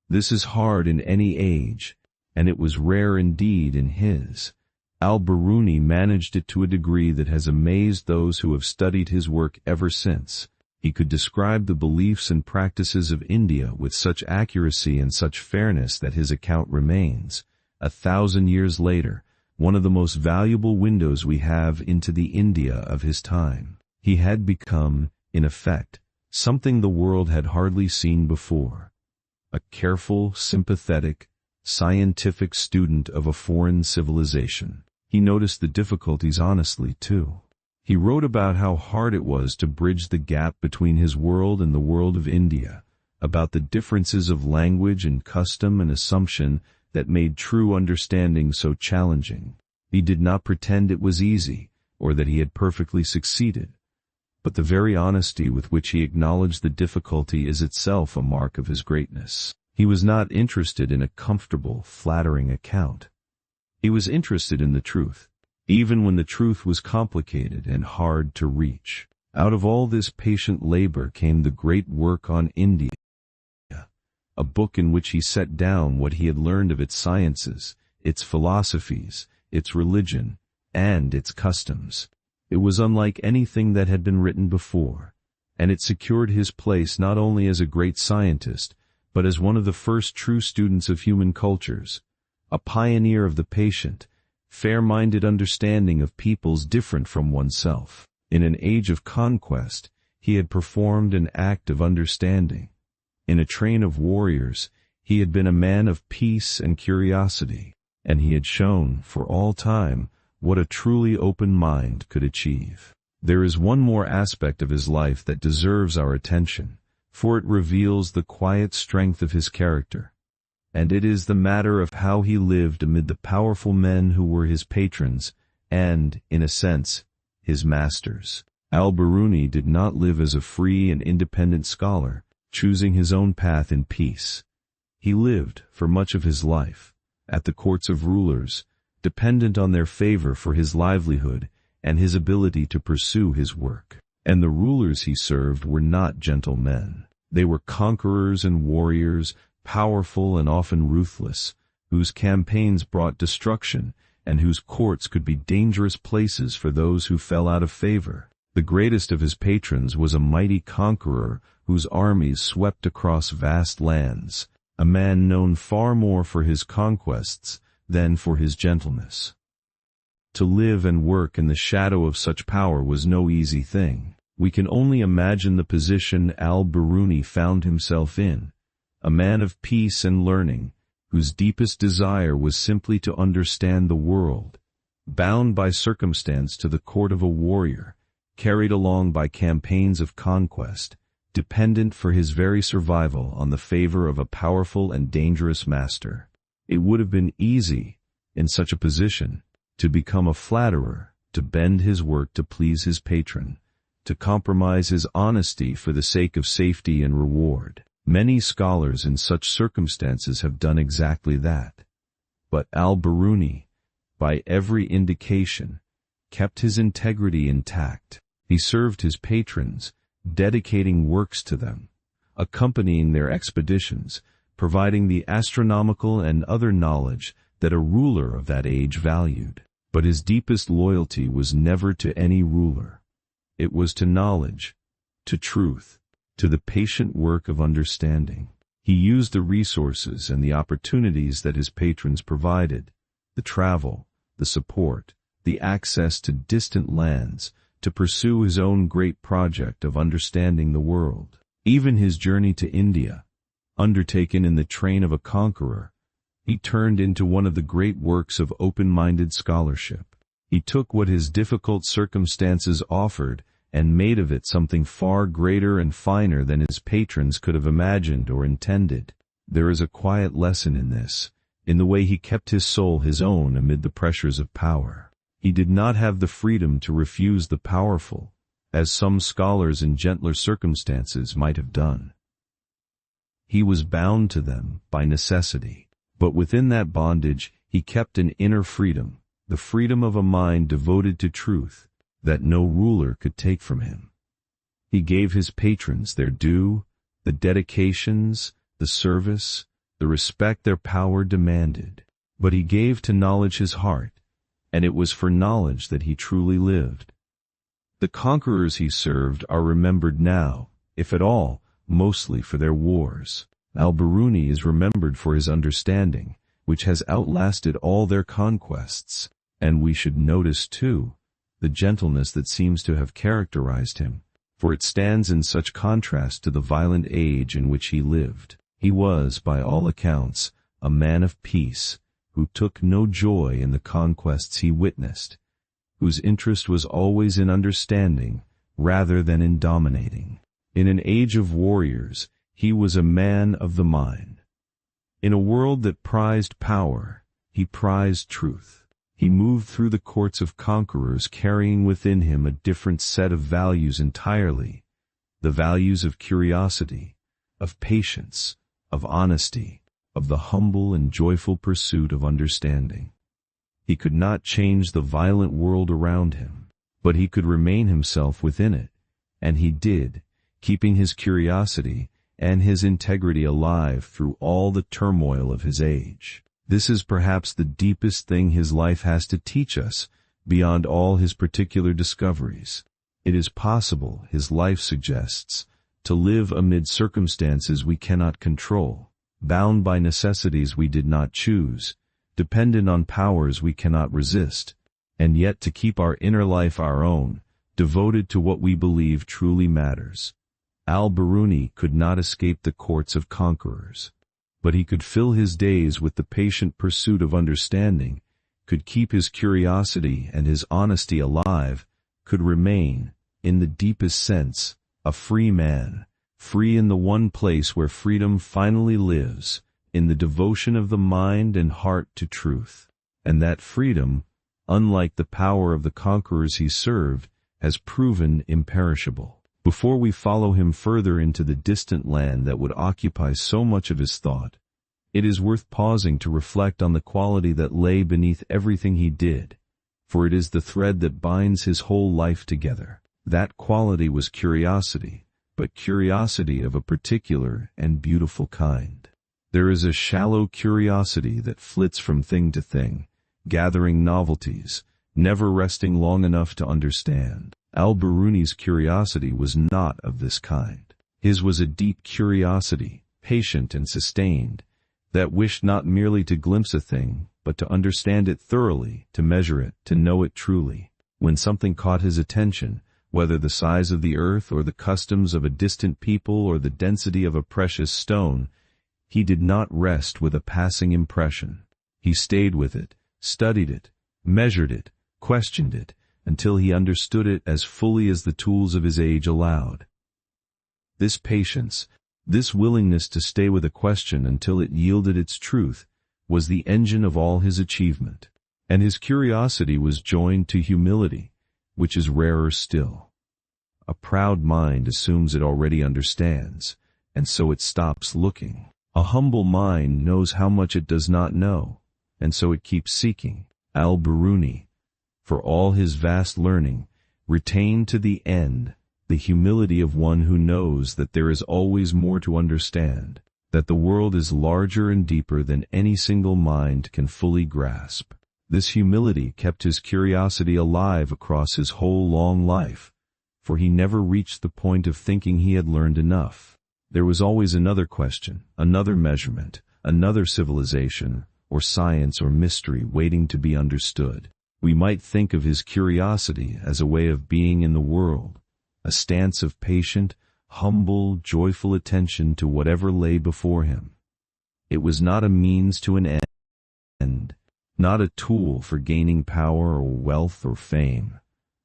This is hard in any age, and it was rare indeed in his. Al-Biruni managed it to a degree that has amazed those who have studied his work ever since. He could describe the beliefs and practices of India with such accuracy and such fairness that his account remains, 1,000 years later, one of the most valuable windows we have into the India of his time. He had become, in effect, something the world had hardly seen before. A careful, sympathetic, scientific student of a foreign civilization. He noticed the difficulties honestly, too. He wrote about how hard it was to bridge the gap between his world and the world of India, about the differences of language and custom and assumption that made true understanding so challenging. He did not pretend it was easy, or that he had perfectly succeeded. But the very honesty with which he acknowledged the difficulty is itself a mark of his greatness. He was not interested in a comfortable, flattering account. He was interested in the truth, even when the truth was complicated and hard to reach. Out of all this patient labor came the great work on India, a book in which he set down what he had learned of its sciences, its philosophies, its religion, and its customs. It was unlike anything that had been written before, and it secured his place not only as a great scientist, but as one of the first true students of human cultures, a pioneer of the patient, fair-minded understanding of peoples different from oneself. In an age of conquest, he had performed an act of understanding. In a train of warriors, he had been a man of peace and curiosity, and he had shown, for all time, what a truly open mind could achieve. There is one more aspect of his life that deserves our attention, for it reveals the quiet strength of his character, and it is the matter of how he lived amid the powerful men who were his patrons and, in a sense, his masters. Al-Biruni did not live as a free and independent scholar, choosing his own path in peace. He lived, for much of his life, at the courts of rulers, dependent on their favor for his livelihood and his ability to pursue his work. And the rulers he served were not gentle men. They were conquerors and warriors, powerful and often ruthless, whose campaigns brought destruction and whose courts could be dangerous places for those who fell out of favor. The greatest of his patrons was a mighty conqueror whose armies swept across vast lands, a man known far more for his conquests than for his gentleness. To live and work in the shadow of such power was no easy thing. We can only imagine the position Al-Biruni found himself in, a man of peace and learning, whose deepest desire was simply to understand the world, bound by circumstance to the court of a warrior, carried along by campaigns of conquest, dependent for his very survival on the favor of a powerful and dangerous master. It would have been easy, in such a position, to become a flatterer, to bend his work to please his patron, to compromise his honesty for the sake of safety and reward. Many scholars in such circumstances have done exactly that. But Al-Biruni, by every indication, kept his integrity intact. He served his patrons, dedicating works to them, accompanying their expeditions, providing the astronomical and other knowledge that a ruler of that age valued. But his deepest loyalty was never to any ruler. It was to knowledge, to truth, to the patient work of understanding. He used the resources and the opportunities that his patrons provided, the travel, the support, the access to distant lands, to pursue his own great project of understanding the world. Even his journey to India, undertaken in the train of a conqueror, he turned into one of the great works of open-minded scholarship. He took what his difficult circumstances offered and made of it something far greater and finer than his patrons could have imagined or intended. There is a quiet lesson in this, in the way he kept his soul his own amid the pressures of power. He did not have the freedom to refuse the powerful, as some scholars in gentler circumstances might have done. He was bound to them by necessity. But within that bondage he kept an inner freedom, the freedom of a mind devoted to truth, that no ruler could take from him. He gave his patrons their due, the dedications, the service, the respect their power demanded. But he gave to knowledge his heart, and it was for knowledge that he truly lived. The conquerors he served are remembered now, if at all, mostly for their wars. Al-Biruni is remembered for his understanding, which has outlasted all their conquests, and we should notice, too, the gentleness that seems to have characterized him, for it stands in such contrast to the violent age in which he lived. He was, by all accounts, a man of peace, who took no joy in the conquests he witnessed, whose interest was always in understanding rather than in dominating. In an age of warriors, he was a man of the mind. In a world that prized power, he prized truth. He moved through the courts of conquerors carrying within him a different set of values entirely, the values of curiosity, of patience, of honesty, of the humble and joyful pursuit of understanding. He could not change the violent world around him, but he could remain himself within it, and he did, keeping his curiosity and his integrity alive through all the turmoil of his age. This is perhaps the deepest thing his life has to teach us, beyond all his particular discoveries. It is possible, his life suggests, to live amid circumstances we cannot control, bound by necessities we did not choose, dependent on powers we cannot resist, and yet to keep our inner life our own, devoted to what we believe truly matters. Al-Biruni could not escape the courts of conquerors, but he could fill his days with the patient pursuit of understanding, could keep his curiosity and his honesty alive, could remain, in the deepest sense, a free man, free in the one place where freedom finally lives, in the devotion of the mind and heart to truth. And that freedom, unlike the power of the conquerors he served, has proven imperishable. Before we follow him further into the distant land that would occupy so much of his thought, it is worth pausing to reflect on the quality that lay beneath everything he did, for it is the thread that binds his whole life together. That quality was curiosity, but curiosity of a particular and beautiful kind. There is a shallow curiosity that flits from thing to thing, gathering novelties, never resting long enough to understand. Al-Biruni's curiosity was not of this kind. His was a deep curiosity, patient and sustained, that wished not merely to glimpse a thing, but to understand it thoroughly, to measure it, to know it truly. When something caught his attention, whether the size of the earth or the customs of a distant people or the density of a precious stone, he did not rest with a passing impression. He stayed with it, studied it, measured it, questioned it, until he understood it as fully as the tools of his age allowed. This patience, this willingness to stay with a question until it yielded its truth, was the engine of all his achievement. And his curiosity was joined to humility, which is rarer still. A proud mind assumes it already understands, and so it stops looking. A humble mind knows how much it does not know, and so it keeps seeking. Al-Biruni, for all his vast learning, retained to the end the humility of one who knows that there is always more to understand, that the world is larger and deeper than any single mind can fully grasp. This humility kept his curiosity alive across his whole long life, for he never reached the point of thinking he had learned enough. There was always another question, another measurement, another civilization, or science or mystery waiting to be understood. We might think of his curiosity as a way of being in the world, a stance of patient, humble, joyful attention to whatever lay before him. It was not a means to an end, not a tool for gaining power or wealth or fame,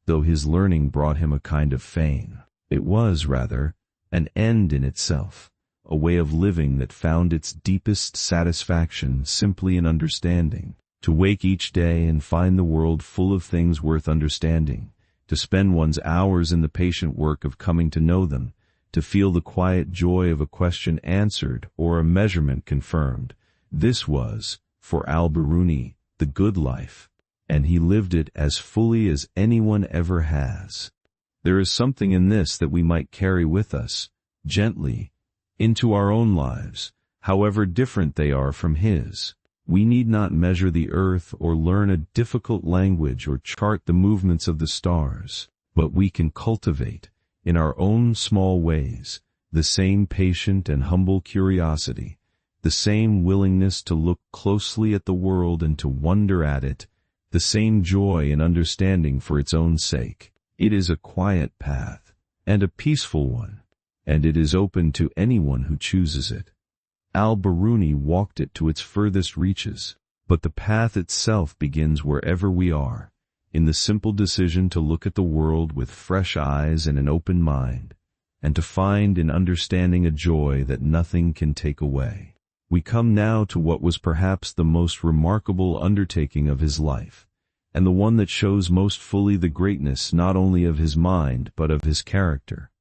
though his learning brought him a kind of fame. It was, rather, an end in itself, a way of living that found its deepest satisfaction simply in understanding. To wake each day and find the world full of things worth understanding, to spend one's hours in the patient work of coming to know them, to feel the quiet joy of a question answered or a measurement confirmed. This was, for Al-Biruni, the good life, and he lived it as fully as anyone ever has. There is something in this that we might carry with us, gently, into our own lives, however different they are from his. We need not measure the earth or learn a difficult language or chart the movements of the stars, but we can cultivate, in our own small ways, the same patient and humble curiosity, the same willingness to look closely at the world and to wonder at it, the same joy in understanding for its own sake. It is a quiet path, and a peaceful one, and it is open to anyone who chooses it. Al-Biruni walked it to its furthest reaches, but the path itself begins wherever we are, in the simple decision to look at the world with fresh eyes and an open mind, and to find in understanding a joy that nothing can take away. We come now to what was perhaps the most remarkable undertaking of his life, and the one that shows most fully the greatness not only of his mind but of his character.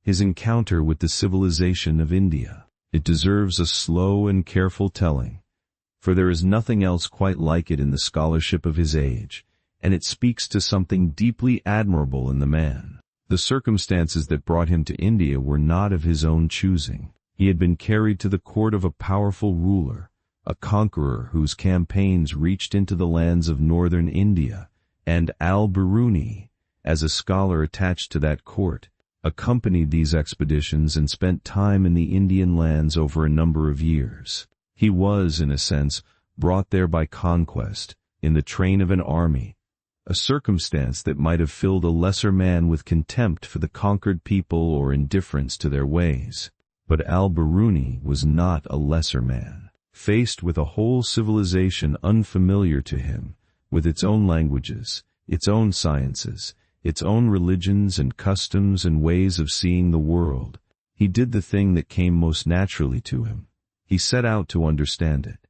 His encounter with the civilization of India. It deserves a slow and careful telling, for there is nothing else quite like it in the scholarship of his age, and it speaks to something deeply admirable in the man. The circumstances that brought him to India were not of his own choosing. He had been carried to the court of a powerful ruler, a conqueror whose campaigns reached into the lands of northern India, and Al-Biruni, as a scholar attached to that court, accompanied these expeditions and spent time in the Indian lands over a number of years. He was, in a sense, brought there by conquest, in the train of an army, a circumstance that might have filled a lesser man with contempt for the conquered people or indifference to their ways. But Al-Biruni was not a lesser man. Faced with a whole civilization unfamiliar to him, with its own languages, its own sciences, its own religions and customs and ways of seeing the world, he did the thing that came most naturally to him. He set out to understand it.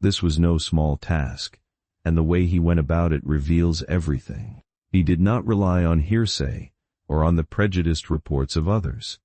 This was no small task, and the way he went about it reveals everything. He did not rely on hearsay or on the prejudiced reports of others.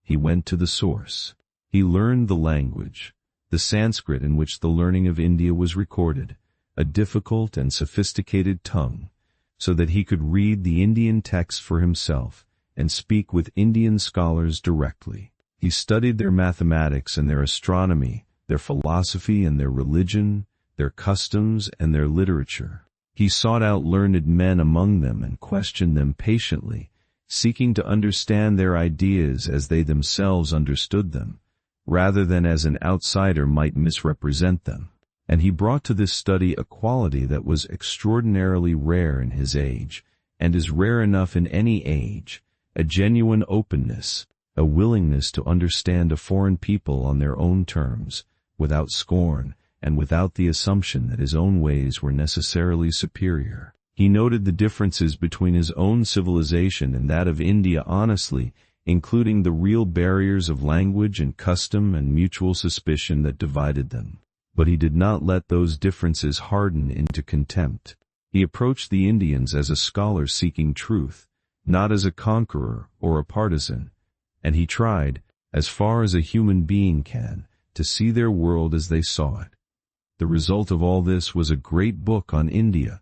He went to the source. He learned the language, the Sanskrit in which the learning of India was recorded, a difficult and sophisticated tongue, so that he could read the Indian texts for himself and speak with Indian scholars directly. He studied their mathematics and their astronomy, their philosophy and their religion, their customs and their literature. He sought out learned men among them and questioned them patiently, seeking to understand their ideas as they themselves understood them, rather than as an outsider might misrepresent them. And he brought to this study a quality that was extraordinarily rare in his age, and is rare enough in any age, a genuine openness, a willingness to understand a foreign people on their own terms, without scorn, and without the assumption that his own ways were necessarily superior. He noted the differences between his own civilization and that of India honestly, including the real barriers of language and custom and mutual suspicion that divided them. But he did not let those differences harden into contempt. He approached the Indians as a scholar seeking truth, not as a conqueror or a partisan, and he tried, as far as a human being can, to see their world as they saw it. The result of all this was a great book on India,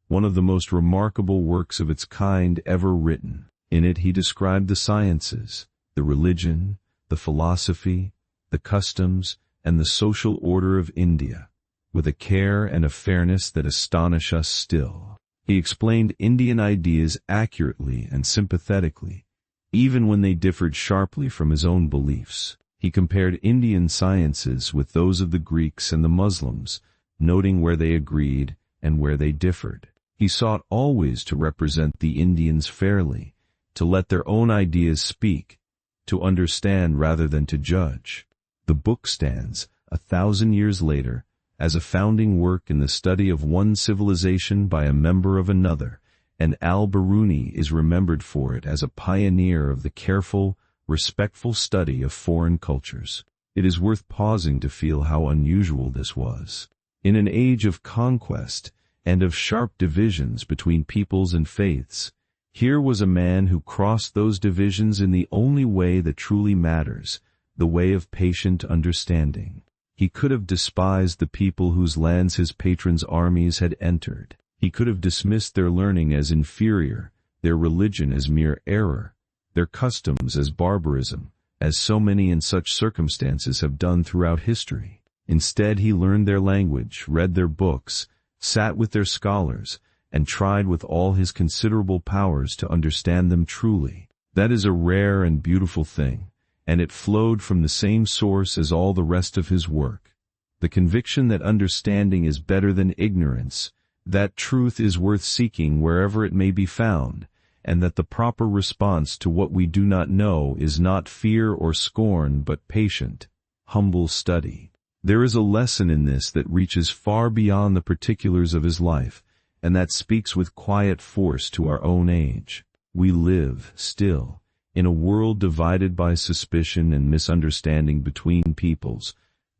one of the most remarkable works of its kind ever written. In it he described the sciences, the religion, the philosophy, the customs, and the social order of India, with a care and a fairness that astonish us still. He explained Indian ideas accurately and sympathetically, even when they differed sharply from his own beliefs. He compared Indian sciences with those of the Greeks and the Muslims, noting where they agreed and where they differed. He sought always to represent the Indians fairly, to let their own ideas speak, to understand rather than to judge. The book stands, 1,000 years later, as a founding work in the study of one civilization by a member of another, and Al-Biruni is remembered for it as a pioneer of the careful, respectful study of foreign cultures. It is worth pausing to feel how unusual this was. In an age of conquest and of sharp divisions between peoples and faiths, here was a man who crossed those divisions in the only way that truly matters, the way of patient understanding. He could have despised the people whose lands his patron's armies had entered. He could have dismissed their learning as inferior, their religion as mere error, their customs as barbarism, as so many in such circumstances have done throughout history. Instead, he learned their language, read their books, sat with their scholars, and tried with all his considerable powers to understand them truly. That is a rare and beautiful thing, and it flowed from the same source as all the rest of his work. The conviction that understanding is better than ignorance, that truth is worth seeking wherever it may be found, and that the proper response to what we do not know is not fear or scorn but patient, humble study. There is a lesson in this that reaches far beyond the particulars of his life, and that speaks with quiet force to our own age. We live, still, in a world divided by suspicion and misunderstanding between peoples,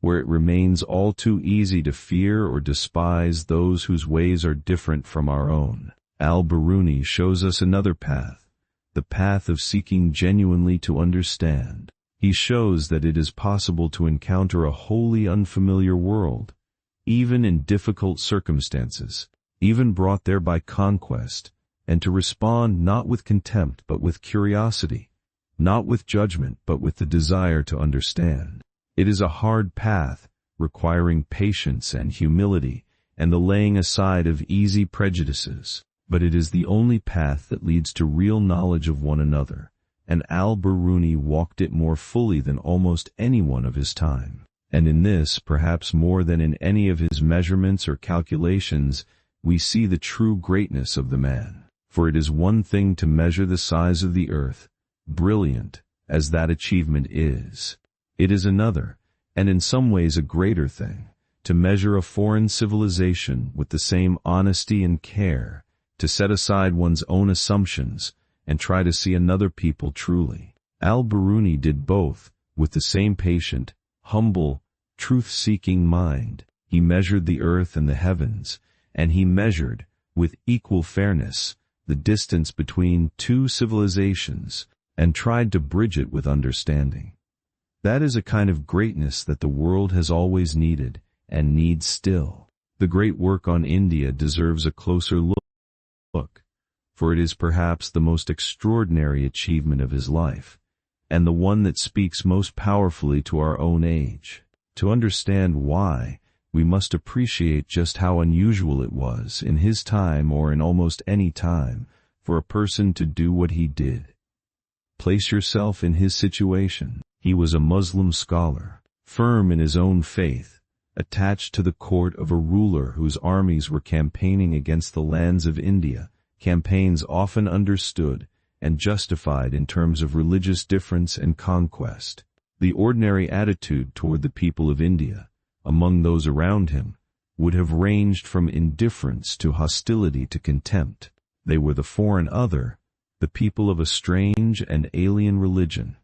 where it remains all too easy to fear or despise those whose ways are different from our own. Al-Biruni shows us another path, the path of seeking genuinely to understand. He shows that it is possible to encounter a wholly unfamiliar world, even in difficult circumstances, even brought there by conquest, and to respond not with contempt but with curiosity, not with judgment but with the desire to understand. It is a hard path, requiring patience and humility, and the laying aside of easy prejudices, but it is the only path that leads to real knowledge of one another, and Al-Biruni walked it more fully than almost anyone of his time. And in this, perhaps more than in any of his measurements or calculations, we see the true greatness of the man. For it is one thing to measure the size of the earth, brilliant as that achievement is. It is another, and in some ways a greater thing, to measure a foreign civilization with the same honesty and care, to set aside one's own assumptions, and try to see another people truly. Al-Biruni did both, with the same patient, humble, truth-seeking mind. He measured the earth and the heavens, and he measured, with equal fairness, the distance between two civilizations, and tried to bridge it with understanding. That is a kind of greatness that the world has always needed, and needs still. The great work on India deserves a closer look, for it is perhaps the most extraordinary achievement of his life, and the one that speaks most powerfully to our own age. To understand why, we must appreciate just how unusual it was in his time or in almost any time for a person to do what he did. Place yourself in his situation. He was a Muslim scholar, firm in his own faith, attached to the court of a ruler whose armies were campaigning against the lands of India, campaigns often understood and justified in terms of religious difference and conquest. The ordinary attitude toward the people of India, among those around him, would have ranged from indifference to hostility to contempt. They were the foreign other, the people of a strange and alien religion,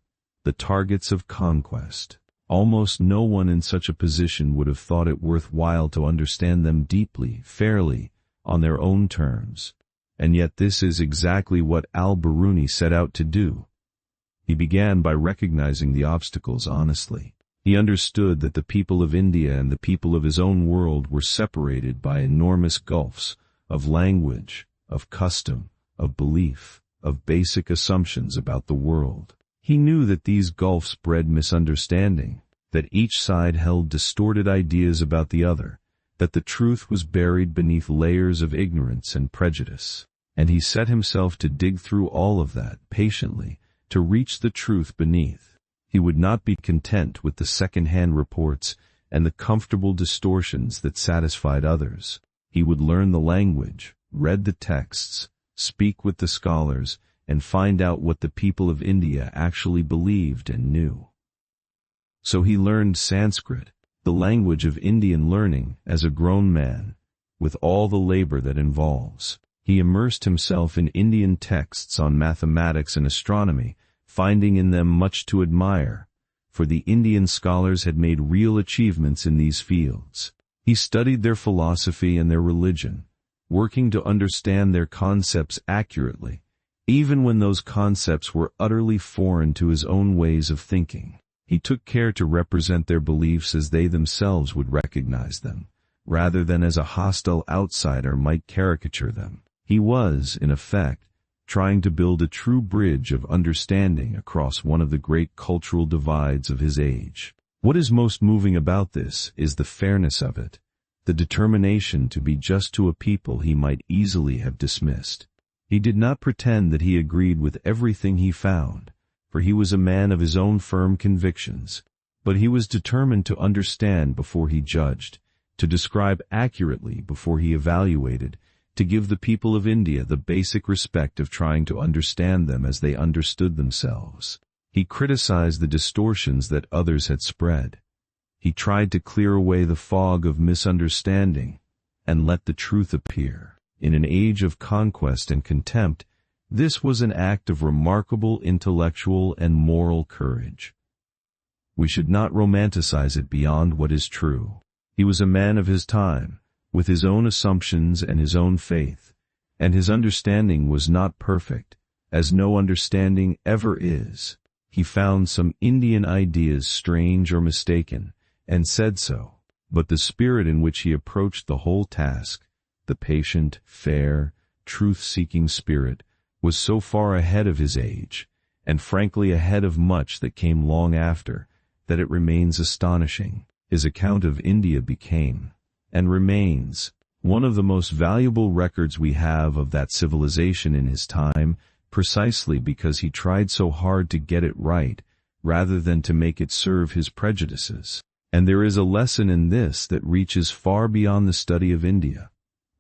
the targets of conquest. Almost no one in such a position would have thought it worthwhile to understand them deeply, fairly, on their own terms. And yet this is exactly what Al-Biruni set out to do. He began by recognizing the obstacles honestly. He understood that the people of India and the people of his own world were separated by enormous gulfs of language, of custom, of belief, of basic assumptions about the world. He knew that these gulfs bred misunderstanding, that each side held distorted ideas about the other, that the truth was buried beneath layers of ignorance and prejudice. And he set himself to dig through all of that, patiently, to reach the truth beneath. He would not be content with the second-hand reports and the comfortable distortions that satisfied others. He would learn the language, read the texts, speak with the scholars, and find out what the people of India actually believed and knew. So he learned Sanskrit, the language of Indian learning, as a grown man, with all the labor that involves. He immersed himself in Indian texts on mathematics and astronomy, finding in them much to admire, for the Indian scholars had made real achievements in these fields. He studied their philosophy and their religion, working to understand their concepts accurately, even when those concepts were utterly foreign to his own ways of thinking. He took care to represent their beliefs as they themselves would recognize them, rather than as a hostile outsider might caricature them. He was, in effect, trying to build a true bridge of understanding across one of the great cultural divides of his age. What is most moving about this is the fairness of it, the determination to be just to a people he might easily have dismissed. He did not pretend that he agreed with everything he found, for he was a man of his own firm convictions, but he was determined to understand before he judged, to describe accurately before he evaluated, to give the people of India the basic respect of trying to understand them as they understood themselves. He criticized the distortions that others had spread. He tried to clear away the fog of misunderstanding and let the truth appear. In an age of conquest and contempt, this was an act of remarkable intellectual and moral courage. We should not romanticize it beyond what is true. He was a man of his time, with his own assumptions and his own faith, and his understanding was not perfect, as no understanding ever is. He found some Indian ideas strange or mistaken, and said so, but the spirit in which he approached the whole task, the patient, fair, truth-seeking spirit, was so far ahead of his age, and frankly ahead of much that came long after, that it remains astonishing. His account of India became, and remains, one of the most valuable records we have of that civilization in his time, precisely because he tried so hard to get it right, rather than to make it serve his prejudices. And there is a lesson in this that reaches far beyond the study of India,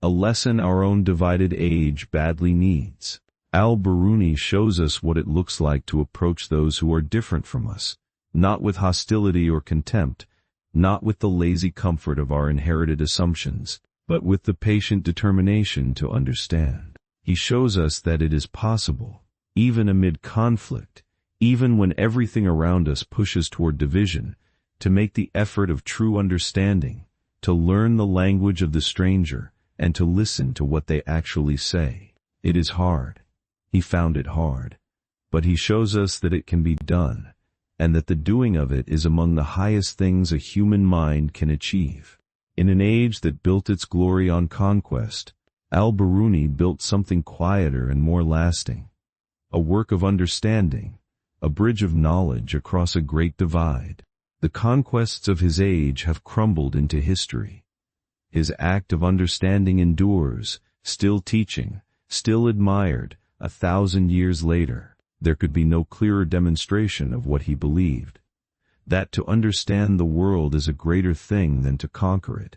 a lesson our own divided age badly needs. Al-Biruni shows us what it looks like to approach those who are different from us, not with hostility or contempt, not with the lazy comfort of our inherited assumptions, but with the patient determination to understand. He shows us that it is possible, even amid conflict, even when everything around us pushes toward division, to make the effort of true understanding, to learn the language of the stranger, and to listen to what they actually say. It is hard. He found it hard. But he shows us that it can be done, and that the doing of it is among the highest things a human mind can achieve. In an age that built its glory on conquest, Al-Biruni built something quieter and more lasting, a work of understanding, a bridge of knowledge across a great divide. The conquests of his age have crumbled into history. His act of understanding endures, still teaching, still admired, 1,000 years later. There could be no clearer demonstration of what he believed, that to understand the world is a greater thing than to conquer it.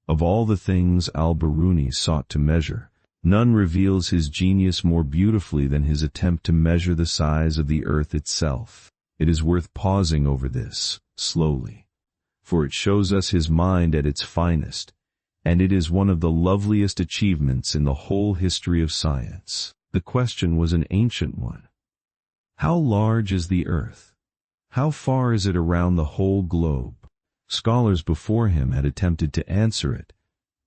Of all the things Al-Biruni sought to measure, none reveals his genius more beautifully than his attempt to measure the size of the earth itself. It is worth pausing over this, slowly, for it shows us his mind at its finest, and it is one of the loveliest achievements in the whole history of science. The question was an ancient one. How large is the earth? How far is it around the whole globe? Scholars before him had attempted to answer it,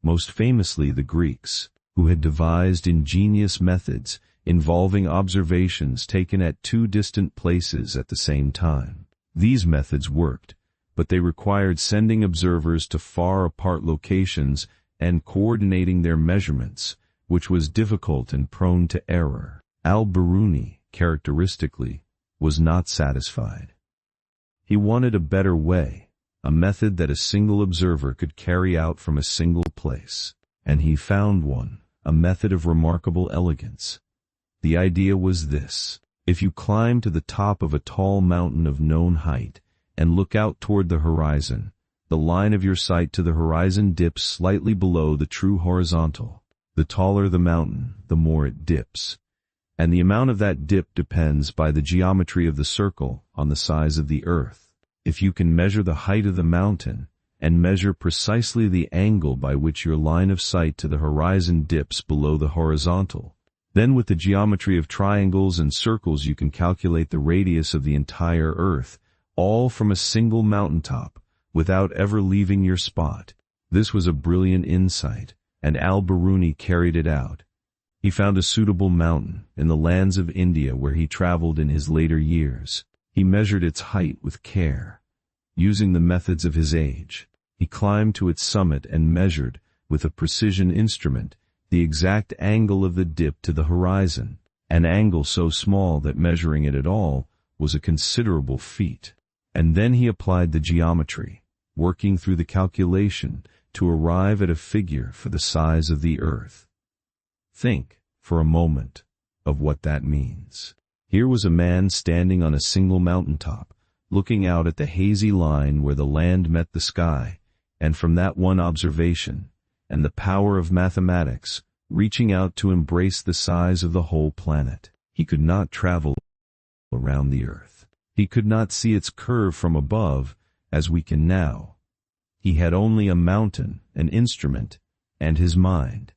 most famously the Greeks, who had devised ingenious methods involving observations taken at two distant places at the same time. These methods worked, but they required sending observers to far apart locations and coordinating their measurements, which was difficult and prone to error. Al-Biruni, characteristically, was not satisfied. He wanted a better way, a method that a single observer could carry out from a single place. And he found one, a method of remarkable elegance. The idea was this: if you climb to the top of a tall mountain of known height and look out toward the horizon, the line of your sight to the horizon dips slightly below the true horizontal. The taller the mountain, the more it dips. And the amount of that dip depends by the geometry of the circle on the size of the earth. If you can measure the height of the mountain, and measure precisely the angle by which your line of sight to the horizon dips below the horizontal, then with the geometry of triangles and circles you can calculate the radius of the entire earth, all from a single mountaintop, without ever leaving your spot. This was a brilliant insight, and Al-Biruni carried it out. He found a suitable mountain in the lands of India where he traveled in his later years. He measured its height with care, using the methods of his age. He climbed to its summit and measured, with a precision instrument, the exact angle of the dip to the horizon, an angle so small that measuring it at all was a considerable feat. And then he applied the geometry, working through the calculation to arrive at a figure for the size of the earth. Think, for a moment, of what that means. Here was a man standing on a single mountaintop, looking out at the hazy line where the land met the sky, and from that one observation, and the power of mathematics, reaching out to embrace the size of the whole planet. He could not travel around the earth. He could not see its curve from above, as we can now. He had only a mountain, an instrument, and his mind,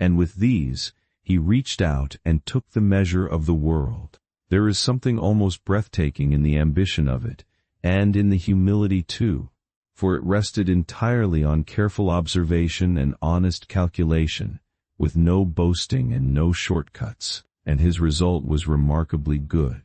and with these, he reached out and took the measure of the world. There is something almost breathtaking in the ambition of it, and in the humility too, for it rested entirely on careful observation and honest calculation, with no boasting and no shortcuts, and his result was remarkably good.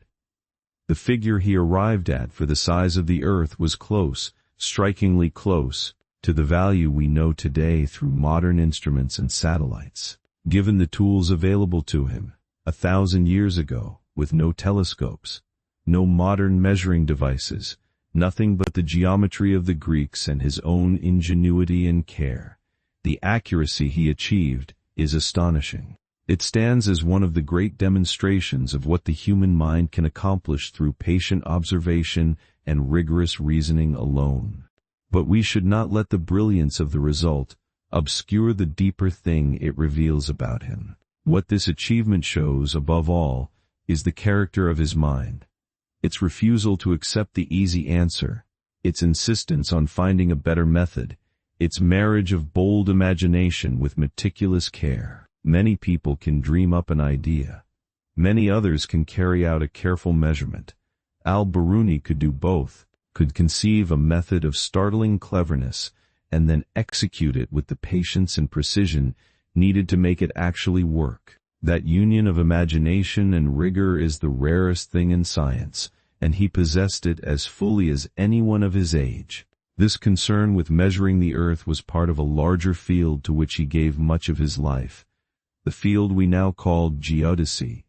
The figure he arrived at for the size of the earth was close, strikingly close, to the value we know today through modern instruments and satellites. Given the tools available to him 1,000 years ago, with no telescopes, no modern measuring devices, nothing but the geometry of the Greeks and his own ingenuity and care, the accuracy he achieved is astonishing. It stands as one of the great demonstrations of what the human mind can accomplish through patient observation and rigorous reasoning alone. But we should not let the brilliance of the result obscure the deeper thing it reveals about him. What this achievement shows, above all, is the character of his mind. Its refusal to accept the easy answer, its insistence on finding a better method, its marriage of bold imagination with meticulous care. Many people can dream up an idea. Many others can carry out a careful measurement. Al-Biruni could do both, could conceive a method of startling cleverness, and then execute it with the patience and precision needed to make it actually work. That union of imagination and rigor is the rarest thing in science, and he possessed it as fully as anyone of his age. This concern with measuring the earth was part of a larger field to which he gave much of his life, the field we now call geodesy,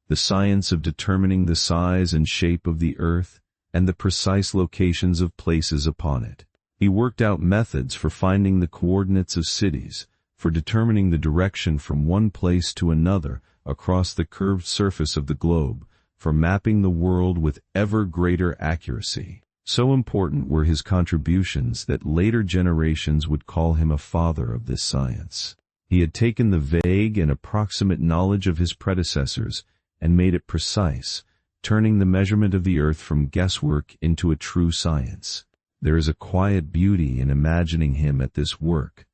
the science of determining the size and shape of the earth and the precise locations of places upon it. He worked out methods for finding the coordinates of cities, for determining the direction from one place to another across the curved surface of the globe, for mapping the world with ever greater accuracy. So important were his contributions that later generations would call him a father of this science. He had taken the vague and approximate knowledge of his predecessors and made it precise, turning the measurement of the earth from guesswork into a true science. There is a quiet beauty in imagining him at this work,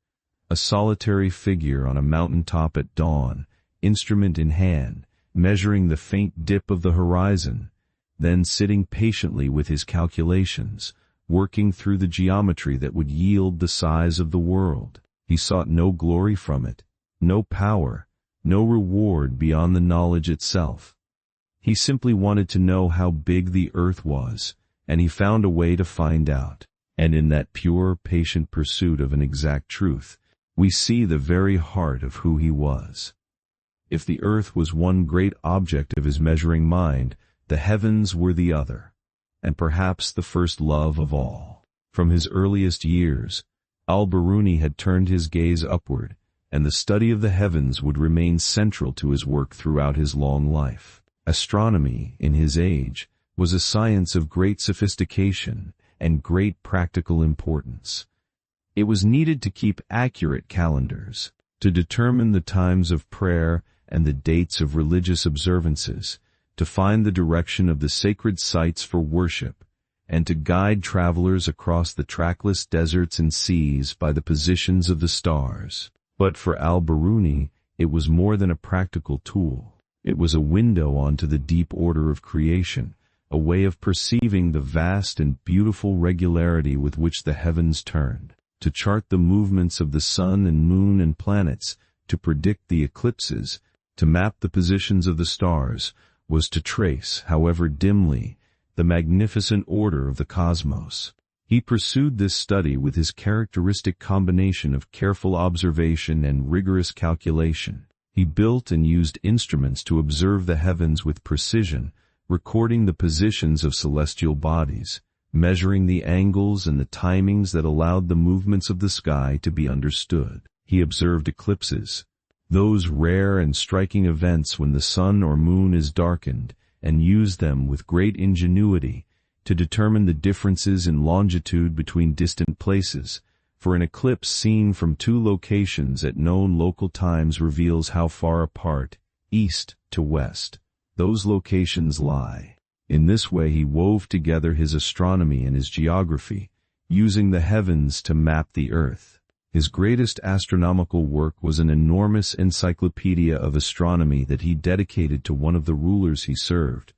a solitary figure on a mountaintop at dawn, instrument in hand, measuring the faint dip of the horizon, then sitting patiently with his calculations, working through the geometry that would yield the size of the world. He sought no glory from it, no power, no reward beyond the knowledge itself. He simply wanted to know how big the earth was, and he found a way to find out. And in that pure, patient pursuit of an exact truth, we see the very heart of who he was. If the earth was one great object of his measuring mind, the heavens were the other, and perhaps the first love of all. From his earliest years, Al-Biruni had turned his gaze upward, and the study of the heavens would remain central to his work throughout his long life. Astronomy, in his age, was a science of great sophistication and great practical importance. It was needed to keep accurate calendars, to determine the times of prayer and the dates of religious observances, to find the direction of the sacred sites for worship, and to guide travelers across the trackless deserts and seas by the positions of the stars. But for Al-Biruni, it was more than a practical tool. It was a window onto the deep order of creation, a way of perceiving the vast and beautiful regularity with which the heavens turned, to chart the movements of the sun and moon and planets, to predict the eclipses, to map the positions of the stars, was to trace, however dimly, the magnificent order of the cosmos. He pursued this study with his characteristic combination of careful observation and rigorous calculation. He built and used instruments to observe the heavens with precision, recording the positions of celestial bodies, measuring the angles and the timings that allowed the movements of the sky to be understood. He observed eclipses, those rare and striking events when the sun or moon is darkened, and used them with great ingenuity to determine the differences in longitude between distant places, for an eclipse seen from two locations at known local times reveals how far apart, east to west, those locations lie. In this way he wove together his astronomy and his geography, using the heavens to map the earth. His greatest astronomical work was an enormous encyclopedia of astronomy that he dedicated to one of the rulers he served,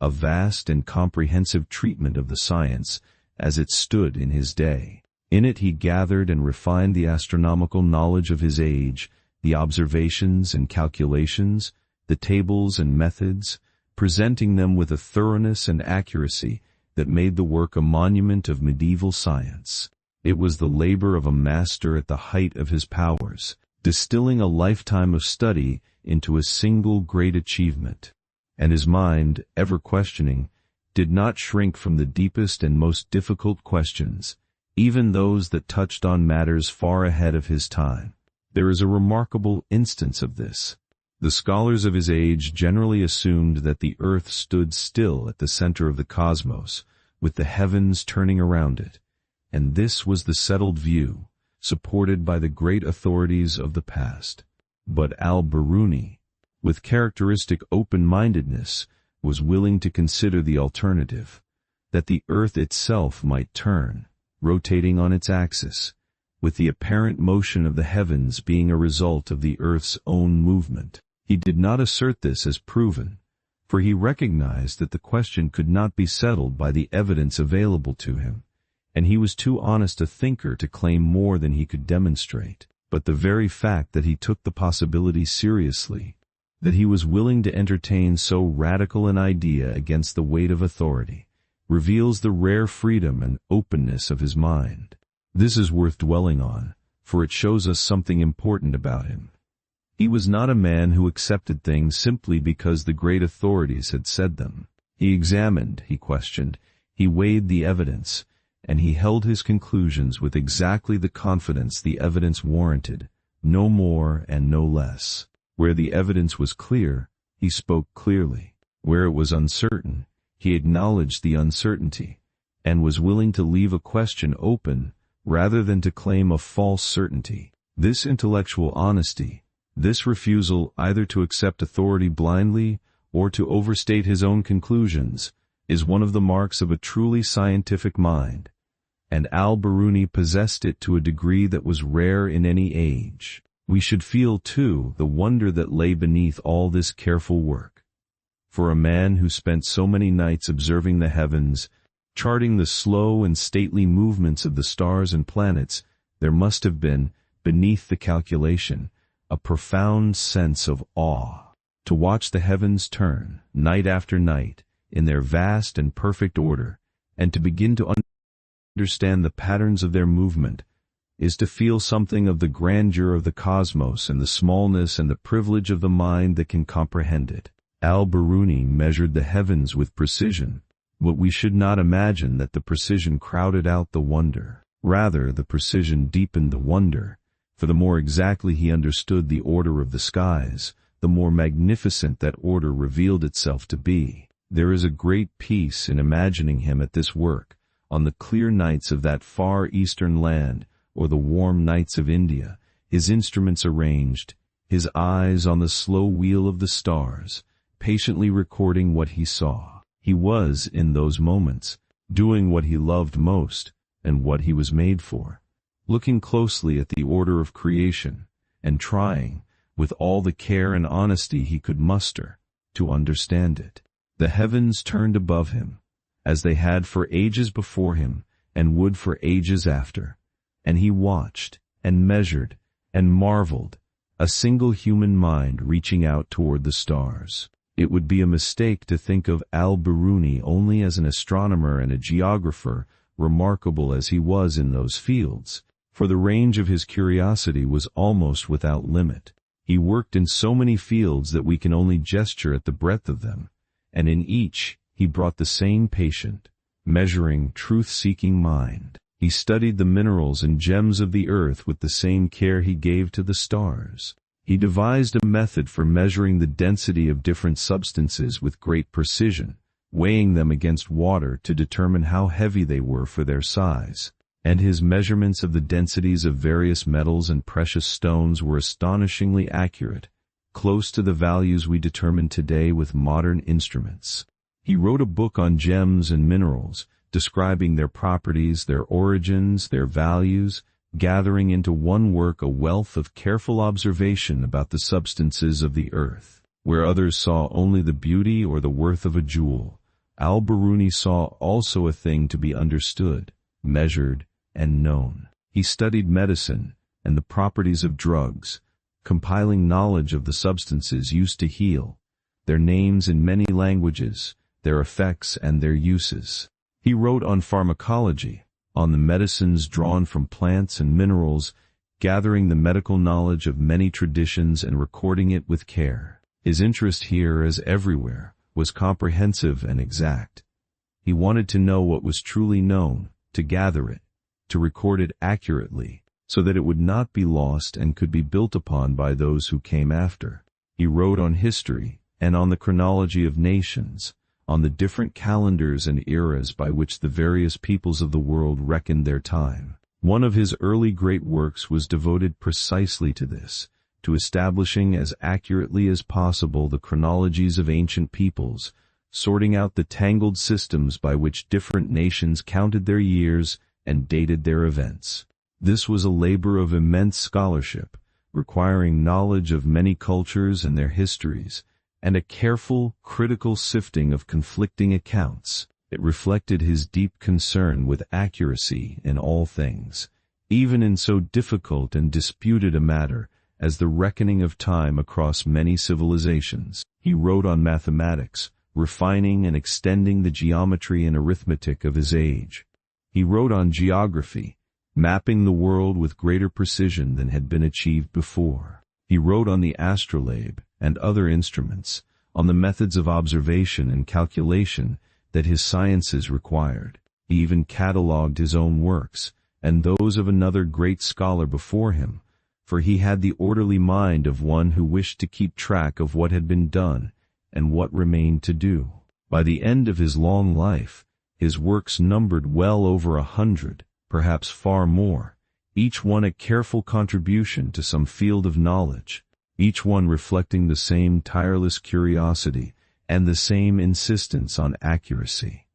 a vast and comprehensive treatment of the science as it stood in his day. In it he gathered and refined the astronomical knowledge of his age, the observations and calculations, the tables and methods, presenting them with a thoroughness and accuracy that made the work a monument of medieval science. It was the labor of a master at the height of his powers, distilling a lifetime of study into a single great achievement. And his mind, ever questioning, did not shrink from the deepest and most difficult questions, even those that touched on matters far ahead of his time. There is a remarkable instance of this. The scholars of his age generally assumed that the earth stood still at the center of the cosmos, with the heavens turning around it, and this was the settled view, supported by the great authorities of the past. But Al-Biruni, with characteristic open-mindedness, was willing to consider the alternative, that the earth itself might turn, rotating on its axis, with the apparent motion of the heavens being a result of the earth's own movement. He did not assert this as proven, for he recognized that the question could not be settled by the evidence available to him, and he was too honest a thinker to claim more than he could demonstrate. But the very fact that he took the possibility seriously, that he was willing to entertain so radical an idea against the weight of authority, reveals the rare freedom and openness of his mind. This is worth dwelling on, for it shows us something important about him. He was not a man who accepted things simply because the great authorities had said them. He examined, he questioned, he weighed the evidence, and he held his conclusions with exactly the confidence the evidence warranted, no more and no less. Where the evidence was clear, he spoke clearly. Where it was uncertain, he acknowledged the uncertainty, and was willing to leave a question open rather than to claim a false certainty. This intellectual honesty, this refusal either to accept authority blindly or to overstate his own conclusions, is one of the marks of a truly scientific mind, and Al-Biruni possessed it to a degree that was rare in any age. We should feel, too, the wonder that lay beneath all this careful work. For a man who spent so many nights observing the heavens, charting the slow and stately movements of the stars and planets, there must have been, beneath the calculation, a profound sense of awe. To watch the heavens turn, night after night, in their vast and perfect order, and to begin to understand the patterns of their movement, is to feel something of the grandeur of the cosmos and the smallness and the privilege of the mind that can comprehend it. Al-Biruni measured the heavens with precision, but we should not imagine that the precision crowded out the wonder. Rather, the precision deepened the wonder, for the more exactly he understood the order of the skies, the more magnificent that order revealed itself to be. There is a great peace in imagining him at this work, on the clear nights of that far eastern land, or the warm nights of India, his instruments arranged, his eyes on the slow wheel of the stars, patiently recording what he saw. He was, in those moments, doing what he loved most, and what he was made for, looking closely at the order of creation, and trying, with all the care and honesty he could muster, to understand it. The heavens turned above him, as they had for ages before him, and would for ages after, and he watched, and measured, and marveled, a single human mind reaching out toward the stars. It would be a mistake to think of Al-Biruni only as an astronomer and a geographer, remarkable as he was in those fields, for the range of his curiosity was almost without limit. He worked in so many fields that we can only gesture at the breadth of them, and in each he brought the same patient, measuring, truth-seeking mind. He studied the minerals and gems of the earth with the same care he gave to the stars. He devised a method for measuring the density of different substances with great precision, weighing them against water to determine how heavy they were for their size. And his measurements of the densities of various metals and precious stones were astonishingly accurate, close to the values we determine today with modern instruments. He wrote a book on gems and minerals, describing their properties, their origins, their values, gathering into one work a wealth of careful observation about the substances of the earth. Where others saw only the beauty or the worth of a jewel, Al-Biruni saw also a thing to be understood, measured, and known. He studied medicine and the properties of drugs, compiling knowledge of the substances used to heal, their names in many languages, their effects and their uses. He wrote on pharmacology, on the medicines drawn from plants and minerals, gathering the medical knowledge of many traditions and recording it with care. His interest here, as everywhere, was comprehensive and exact. He wanted to know what was truly known, to gather it, to record it accurately, so that it would not be lost and could be built upon by those who came after. He wrote on history, and on the chronology of nations, on the different calendars and eras by which the various peoples of the world reckoned their time. One of his early great works was devoted precisely to this, to establishing as accurately as possible the chronologies of ancient peoples, sorting out the tangled systems by which different nations counted their years and dated their events. This was a labor of immense scholarship, requiring knowledge of many cultures and their histories, and a careful, critical sifting of conflicting accounts. It reflected his deep concern with accuracy in all things, even in so difficult and disputed a matter as the reckoning of time across many civilizations. He wrote on mathematics, refining and extending the geometry and arithmetic of his age. He wrote on geography, mapping the world with greater precision than had been achieved before. He wrote on the astrolabe and other instruments, on the methods of observation and calculation that his sciences required. He even catalogued his own works, and those of another great scholar before him, for he had the orderly mind of one who wished to keep track of what had been done and what remained to do. By the end of his long life, his works numbered well over 100, perhaps far more, each one a careful contribution to some field of knowledge, each one reflecting the same tireless curiosity and the same insistence on accuracy.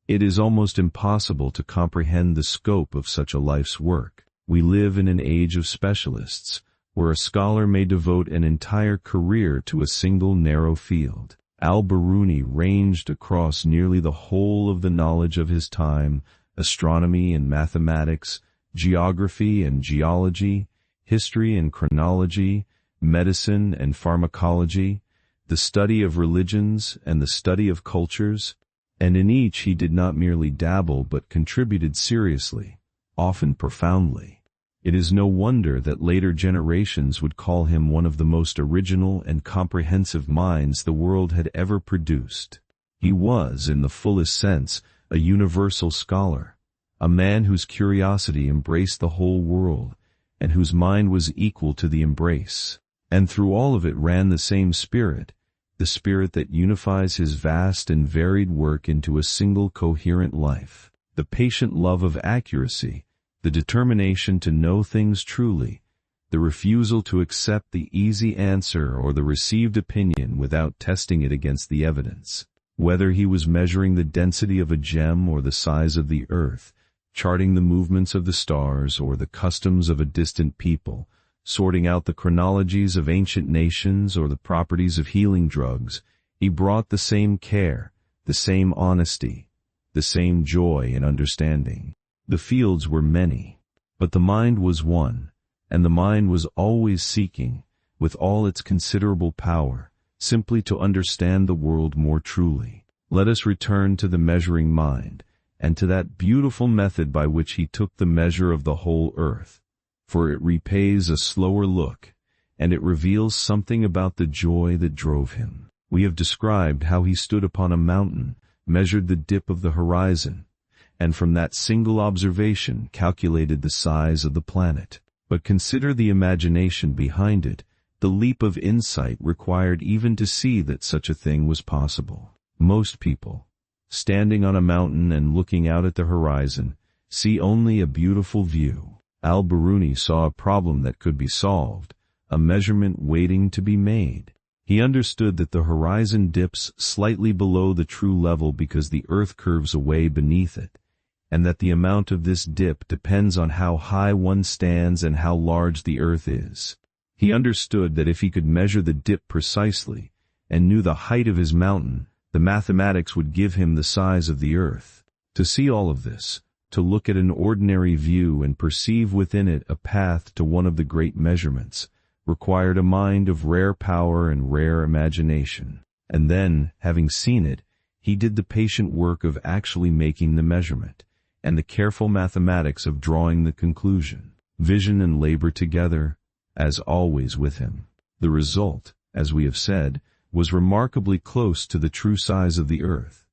It is almost impossible to comprehend the scope of such a life's work. We live in an age of specialists, where a scholar may devote an entire career to a single narrow field. Al-Biruni ranged across nearly the whole of the knowledge of his time: astronomy and mathematics, geography and geology, history and chronology, medicine and pharmacology, the study of religions and the study of cultures, and in each he did not merely dabble but contributed seriously, often profoundly. It is no wonder that later generations would call him one of the most original and comprehensive minds the world had ever produced. He was, in the fullest sense, a universal scholar, a man whose curiosity embraced the whole world, and whose mind was equal to the embrace. And through all of it ran the same spirit, the spirit that unifies his vast and varied work into a single coherent life. The patient love of accuracy, the determination to know things truly, the refusal to accept the easy answer or the received opinion without testing it against the evidence. Whether he was measuring the density of a gem or the size of the earth, charting the movements of the stars or the customs of a distant people, sorting out the chronologies of ancient nations or the properties of healing drugs, he brought the same care, the same honesty, the same joy and understanding. The fields were many, but the mind was one, and the mind was always seeking, with all its considerable power, simply to understand the world more truly. Let us return to the measuring mind, and to that beautiful method by which he took the measure of the whole earth, for it repays a slower look, and it reveals something about the joy that drove him. We have described how he stood upon a mountain, measured the dip of the horizon, and from that single observation calculated the size of the planet. But consider the imagination behind it, the leap of insight required even to see that such a thing was possible. Most people, standing on a mountain and looking out at the horizon, see only a beautiful view. Al-Biruni saw a problem that could be solved, a measurement waiting to be made. He understood that the horizon dips slightly below the true level because the earth curves away beneath it, and that the amount of this dip depends on how high one stands and how large the earth is. He understood that if he could measure the dip precisely, and knew the height of his mountain, The mathematics would give him the size of the earth. To see all of this, to look at an ordinary view and perceive within it a path to one of the great measurements, required a mind of rare power and rare imagination. And then, having seen it, he did the patient work of actually making the measurement, and the careful mathematics of drawing the conclusion. Vision and labor together, as always with him. The result, as we have said, was remarkably close to the true size of the earth.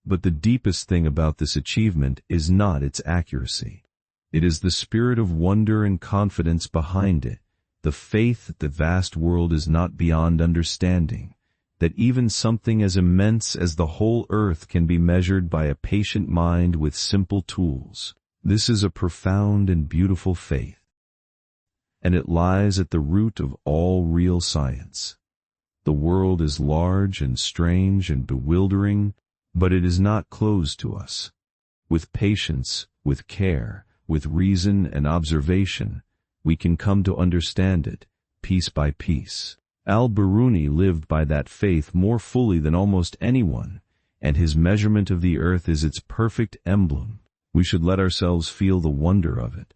But the deepest thing about this achievement is not its accuracy. It is the spirit of wonder and confidence behind it, the faith that the vast world is not beyond understanding, that even something as immense as the whole earth can be measured by a patient mind with simple tools. This is a profound and beautiful faith, and it lies at the root of all real science. The world is large and strange and bewildering, but it is not closed to us. With patience, with care, with reason and observation, we can come to understand it, piece by piece. Al-Biruni lived by that faith more fully than almost anyone, and his measurement of the earth is its perfect emblem. We should let ourselves feel the wonder of it,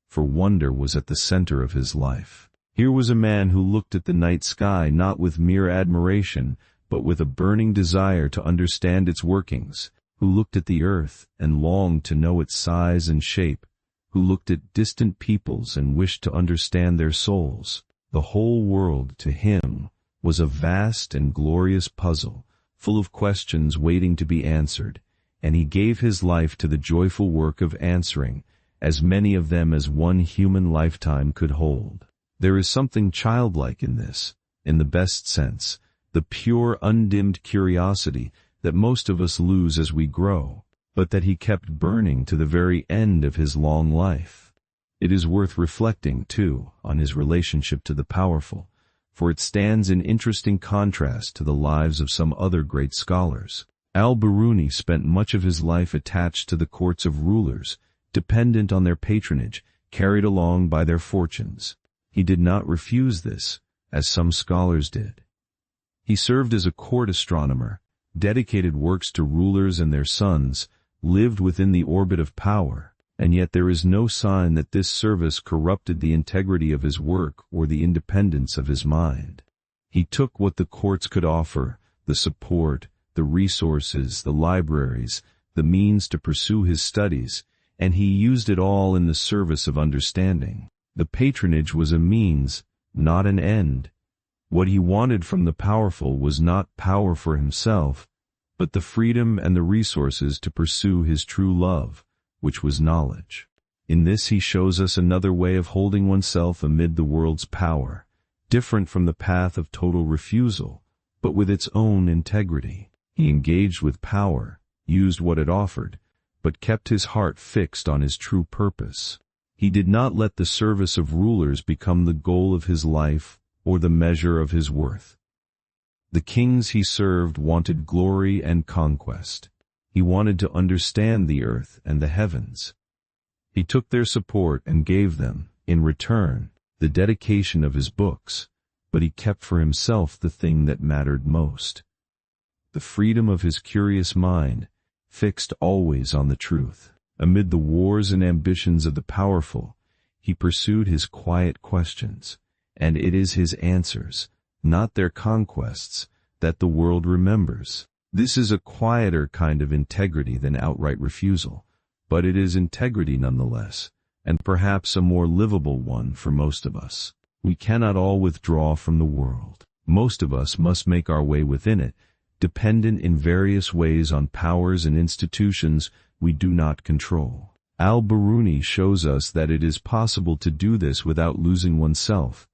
for wonder was at the center of his life. Here was a man who looked at the night sky not with mere admiration, but with a burning desire to understand its workings, who looked at the earth and longed to know its size and shape, who looked at distant peoples and wished to understand their souls. The whole world, to him, was a vast and glorious puzzle, full of questions waiting to be answered, and he gave his life to the joyful work of answering as many of them as one human lifetime could hold. There is something childlike in this, in the best sense, the pure, undimmed curiosity that most of us lose as we grow, but that he kept burning to the very end of his long life. It is worth reflecting, too, on his relationship to the powerful, for it stands in interesting contrast to the lives of some other great scholars. Al-Biruni spent much of his life attached to the courts of rulers, dependent on their patronage, carried along by their fortunes. He did not refuse this, as some scholars did. He served as a court astronomer, dedicated works to rulers and their sons, lived within the orbit of power, and yet there is no sign that this service corrupted the integrity of his work or the independence of his mind. He took what the courts could offer, the support, the resources, the libraries, the means to pursue his studies, and he used it all in the service of understanding. The patronage was a means, not an end. What he wanted from the powerful was not power for himself, but the freedom and the resources to pursue his true love, which was knowledge. In this he shows us another way of holding oneself amid the world's power, different from the path of total refusal, but with its own integrity. He engaged with power, used what it offered, but kept his heart fixed on his true purpose. He did not let the service of rulers become the goal of his life or the measure of his worth. The kings he served wanted glory and conquest. He wanted to understand the earth and the heavens. He took their support and gave them, in return, the dedication of his books, but he kept for himself the thing that mattered most. The freedom of his curious mind, fixed always on the truth. Amid the wars and ambitions of the powerful, he pursued his quiet questions, and it is his answers, not their conquests, that the world remembers. This is a quieter kind of integrity than outright refusal, but it is integrity nonetheless, and perhaps a more livable one for most of us. We cannot all withdraw from the world. Most of us must make our way within it, dependent in various ways on powers and institutions we do not control. Al-Biruni shows us that it is possible to do this without losing oneself,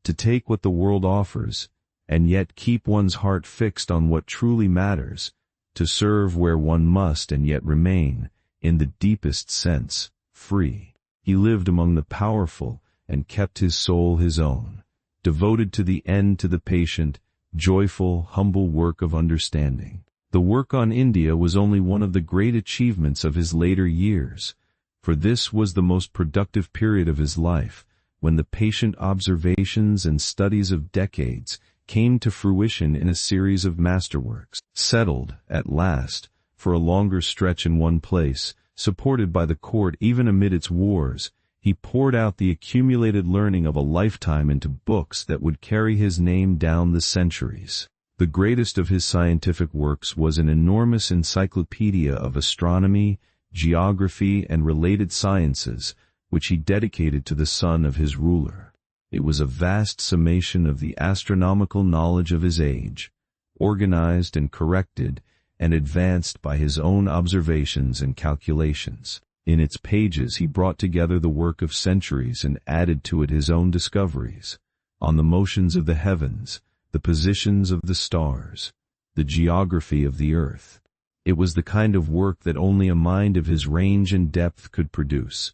to take what the world offers, and yet keep one's heart fixed on what truly matters, to serve where one must and yet remain, in the deepest sense, free. He lived among the powerful and kept his soul his own, devoted to the end to the patient, joyful, humble work of understanding. The work on India was only one of the great achievements of his later years, for this was the most productive period of his life, when the patient observations and studies of decades came to fruition in a series of masterworks. Settled, at last, for a longer stretch in one place, supported by the court even amid its wars, he poured out the accumulated learning of a lifetime into books that would carry his name down the centuries. The greatest of his scientific works was an enormous encyclopedia of astronomy, geography, and related sciences, which he dedicated to the son of his ruler. It was a vast summation of the astronomical knowledge of his age, organized and corrected and advanced by his own observations and calculations. In its pages he brought together the work of centuries and added to it his own discoveries, on the motions of the heavens, the positions of the stars, the geography of the earth. It was the kind of work that only a mind of his range and depth could produce,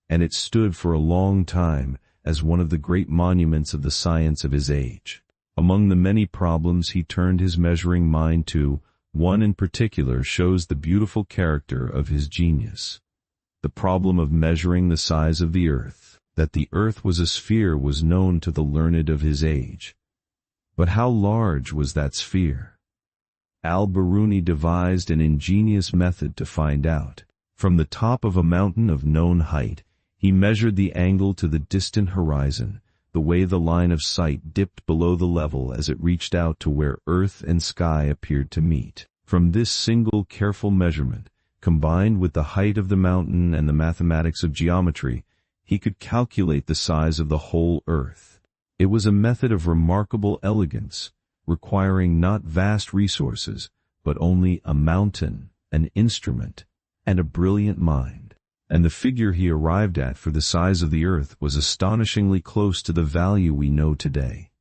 and it stood for a long time as one of the great monuments of the science of his age. Among the many problems he turned his measuring mind to, one in particular shows the beautiful character of his genius. The problem of measuring the size of the earth. That the earth was a sphere was known to the learned of his age. But how large was that sphere? Al-Biruni devised an ingenious method to find out. From the top of a mountain of known height, he measured the angle to the distant horizon, the way the line of sight dipped below the level as it reached out to where earth and sky appeared to meet. From this single careful measurement, combined with the height of the mountain and the mathematics of geometry, he could calculate the size of the whole earth. It was a method of remarkable elegance, requiring not vast resources, but only a mountain, an instrument, and a brilliant mind. And the figure he arrived at for the size of the earth was astonishingly close to the value we know today.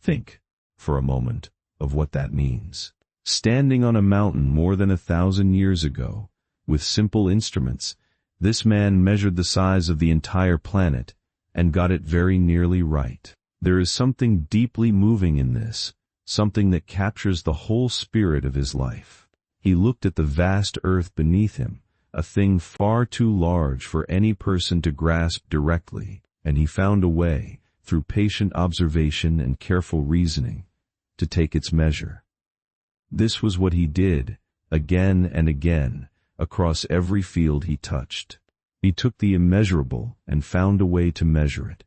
Think, for a moment, of what that means. Standing on a mountain more than 1,000 years ago, with simple instruments, this man measured the size of the entire planet, and got it very nearly right. There is something deeply moving in this, something that captures the whole spirit of his life. He looked at the vast earth beneath him, a thing far too large for any person to grasp directly, and he found a way, through patient observation and careful reasoning, to take its measure. This was what he did, again and again, across every field he touched. He took the immeasurable and found a way to measure it.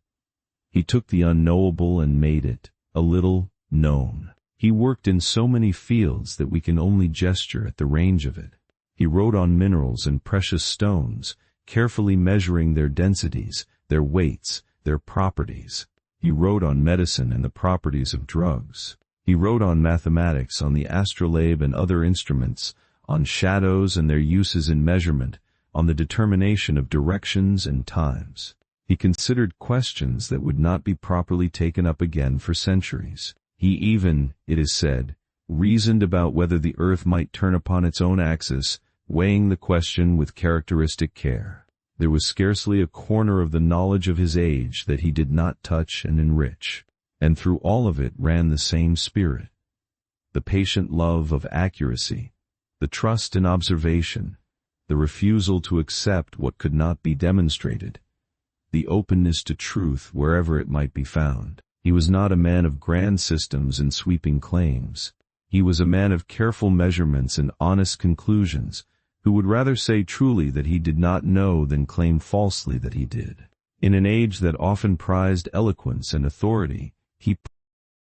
He took the unknowable and made it, a little, known. He worked in so many fields that we can only gesture at the range of it. He wrote on minerals and precious stones, carefully measuring their densities, their weights, their properties. He wrote on medicine and the properties of drugs. He wrote on mathematics, on the astrolabe and other instruments, on shadows and their uses in measurement, on the determination of directions and times. He considered questions that would not be properly taken up again for centuries. He even, it is said, reasoned about whether the earth might turn upon its own axis, weighing the question with characteristic care. There was scarcely a corner of the knowledge of his age that he did not touch and enrich, and through all of it ran the same spirit. The patient love of accuracy, the trust in observation, the refusal to accept what could not be demonstrated, the openness to truth wherever it might be found. He was not a man of grand systems and sweeping claims. He was a man of careful measurements and honest conclusions, who would rather say truly that he did not know than claim falsely that he did. In an age that often prized eloquence and authority, he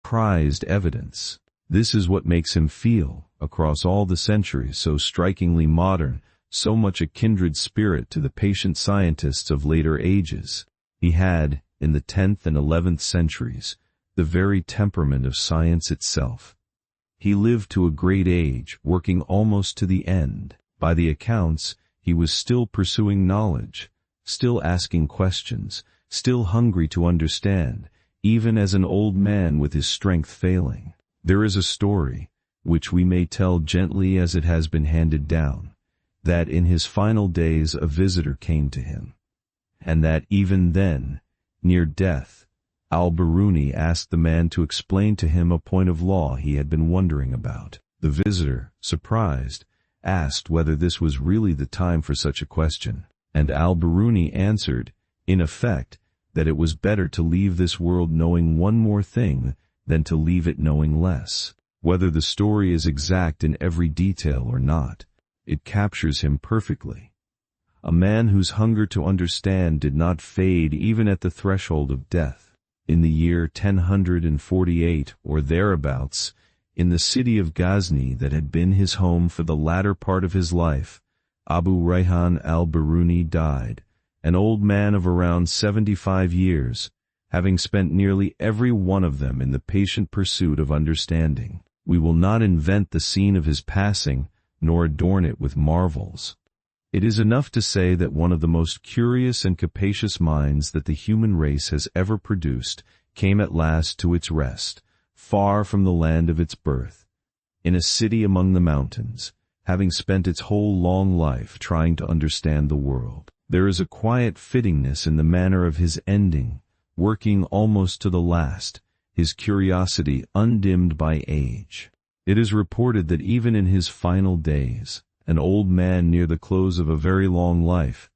prized evidence. This is what makes him feel, across all the centuries, so strikingly modern, so much a kindred spirit to the patient scientists of later ages. He had, in the 10th and 11th centuries, the very temperament of science itself. He lived to a great age, working almost to the end. By the accounts, he was still pursuing knowledge, still asking questions, still hungry to understand, even as an old man with his strength failing. There is a story, which we may tell gently as it has been handed down, that in his final days a visitor came to him, and that even then, near death, Al-Biruni asked the man to explain to him a point of law he had been wondering about. The visitor, surprised, asked whether this was really the time for such a question, and Al-Biruni answered, in effect, that it was better to leave this world knowing one more thing than to leave it knowing less. Whether the story is exact in every detail or not, it captures him perfectly. A man whose hunger to understand did not fade even at the threshold of death. In the year 1048 or thereabouts, in the city of Ghazni that had been his home for the latter part of his life, Abu Rayhan al-Biruni died, an old man of around 75 years, having spent nearly every one of them in the patient pursuit of understanding. We will not invent the scene of his passing, nor adorn it with marvels. It is enough to say that one of the most curious and capacious minds that the human race has ever produced came at last to its rest, far from the land of its birth, in a city among the mountains, having spent its whole long life trying to understand the world. There is a quiet fittingness in the manner of his ending, working almost to the last, his curiosity undimmed by age. It is reported that even in his final days, an old man near the close of a very long life,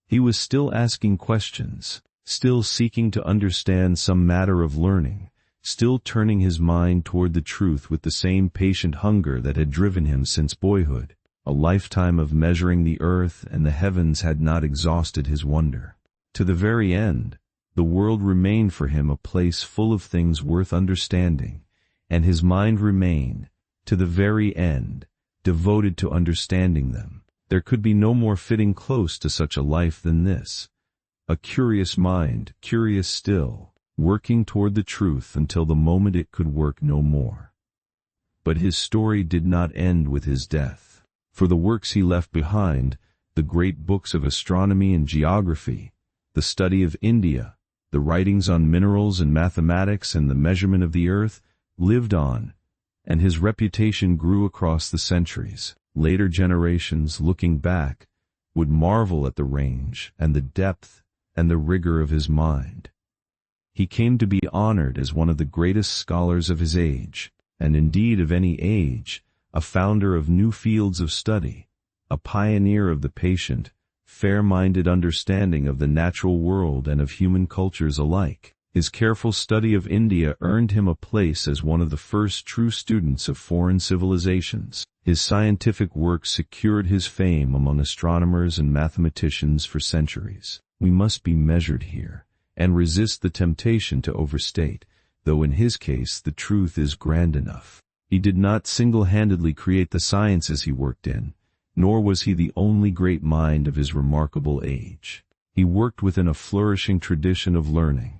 he was still asking questions, still seeking to understand some matter of learning, still turning his mind toward the truth with the same patient hunger that had driven him since boyhood. A lifetime of measuring the earth and the heavens had not exhausted his wonder. To the very end, the world remained for him a place full of things worth understanding, and his mind remained, to the very end, devoted to understanding them. There could be no more fitting close to such a life than this. A curious mind, curious still, working toward the truth until the moment it could work no more. But his story did not end with his death. For the works he left behind, the great books of astronomy and geography, the study of India, the writings on minerals and mathematics and the measurement of the earth, lived on, and his reputation grew across the centuries. Later generations, looking back, would marvel at the range and the depth and the rigor of his mind. He came to be honored as one of the greatest scholars of his age, and indeed of any age, a founder of new fields of study, a pioneer of the patient, fair-minded understanding of the natural world and of human cultures alike. His careful study of India earned him a place as one of the first true students of foreign civilizations. His scientific work secured his fame among astronomers and mathematicians for centuries. We must be measured here, and resist the temptation to overstate, though in his case the truth is grand enough. He did not single-handedly create the sciences he worked in, nor was he the only great mind of his remarkable age. He worked within a flourishing tradition of learning,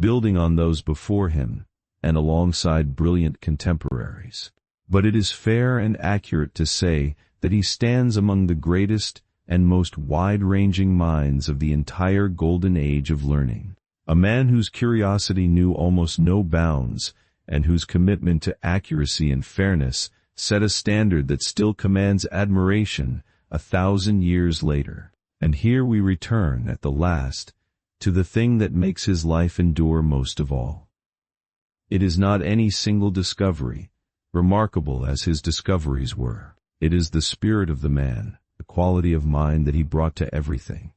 building on those before him, and alongside brilliant contemporaries. But it is fair and accurate to say that he stands among the greatest and most wide-ranging minds of the entire golden age of learning. A man whose curiosity knew almost no bounds, and whose commitment to accuracy and fairness set a standard that still commands admiration 1,000 years later. And here we return, at the last, to the thing that makes his life endure most of all. It is not any single discovery, remarkable as his discoveries were. It is the spirit of the man, the quality of mind that he brought to everything,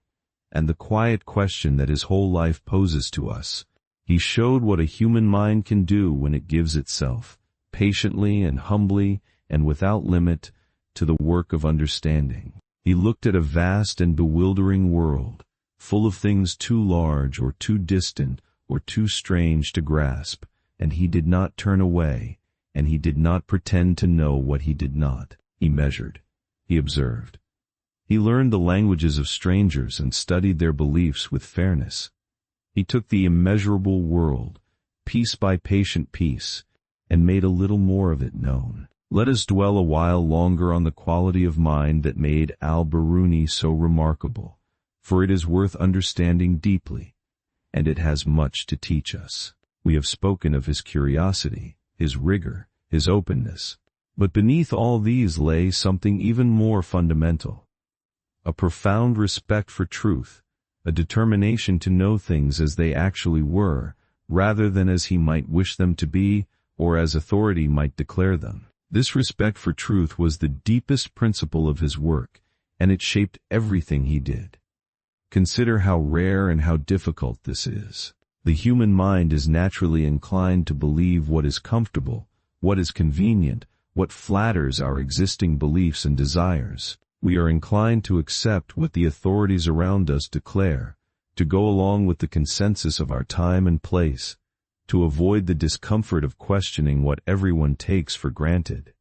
and the quiet question that his whole life poses to us. He showed what a human mind can do when it gives itself, patiently and humbly and without limit, to the work of understanding. He looked at a vast and bewildering world, full of things too large or too distant or too strange to grasp, and he did not turn away, and he did not pretend to know what he did not. He measured. He observed. He learned the languages of strangers and studied their beliefs with fairness. He took the immeasurable world, piece by patient piece, and made a little more of it known. Let us dwell a while longer on the quality of mind that made Al-Biruni so remarkable, for it is worth understanding deeply, and it has much to teach us. We have spoken of his curiosity, his rigor, his openness, but beneath all these lay something even more fundamental. A profound respect for truth, a determination to know things as they actually were, rather than as he might wish them to be, or as authority might declare them. This respect for truth was the deepest principle of his work, and it shaped everything he did. Consider how rare and how difficult this is. The human mind is naturally inclined to believe what is comfortable, what is convenient, what flatters our existing beliefs and desires. We are inclined to accept what the authorities around us declare, to go along with the consensus of our time and place, to avoid the discomfort of questioning what everyone takes for granted.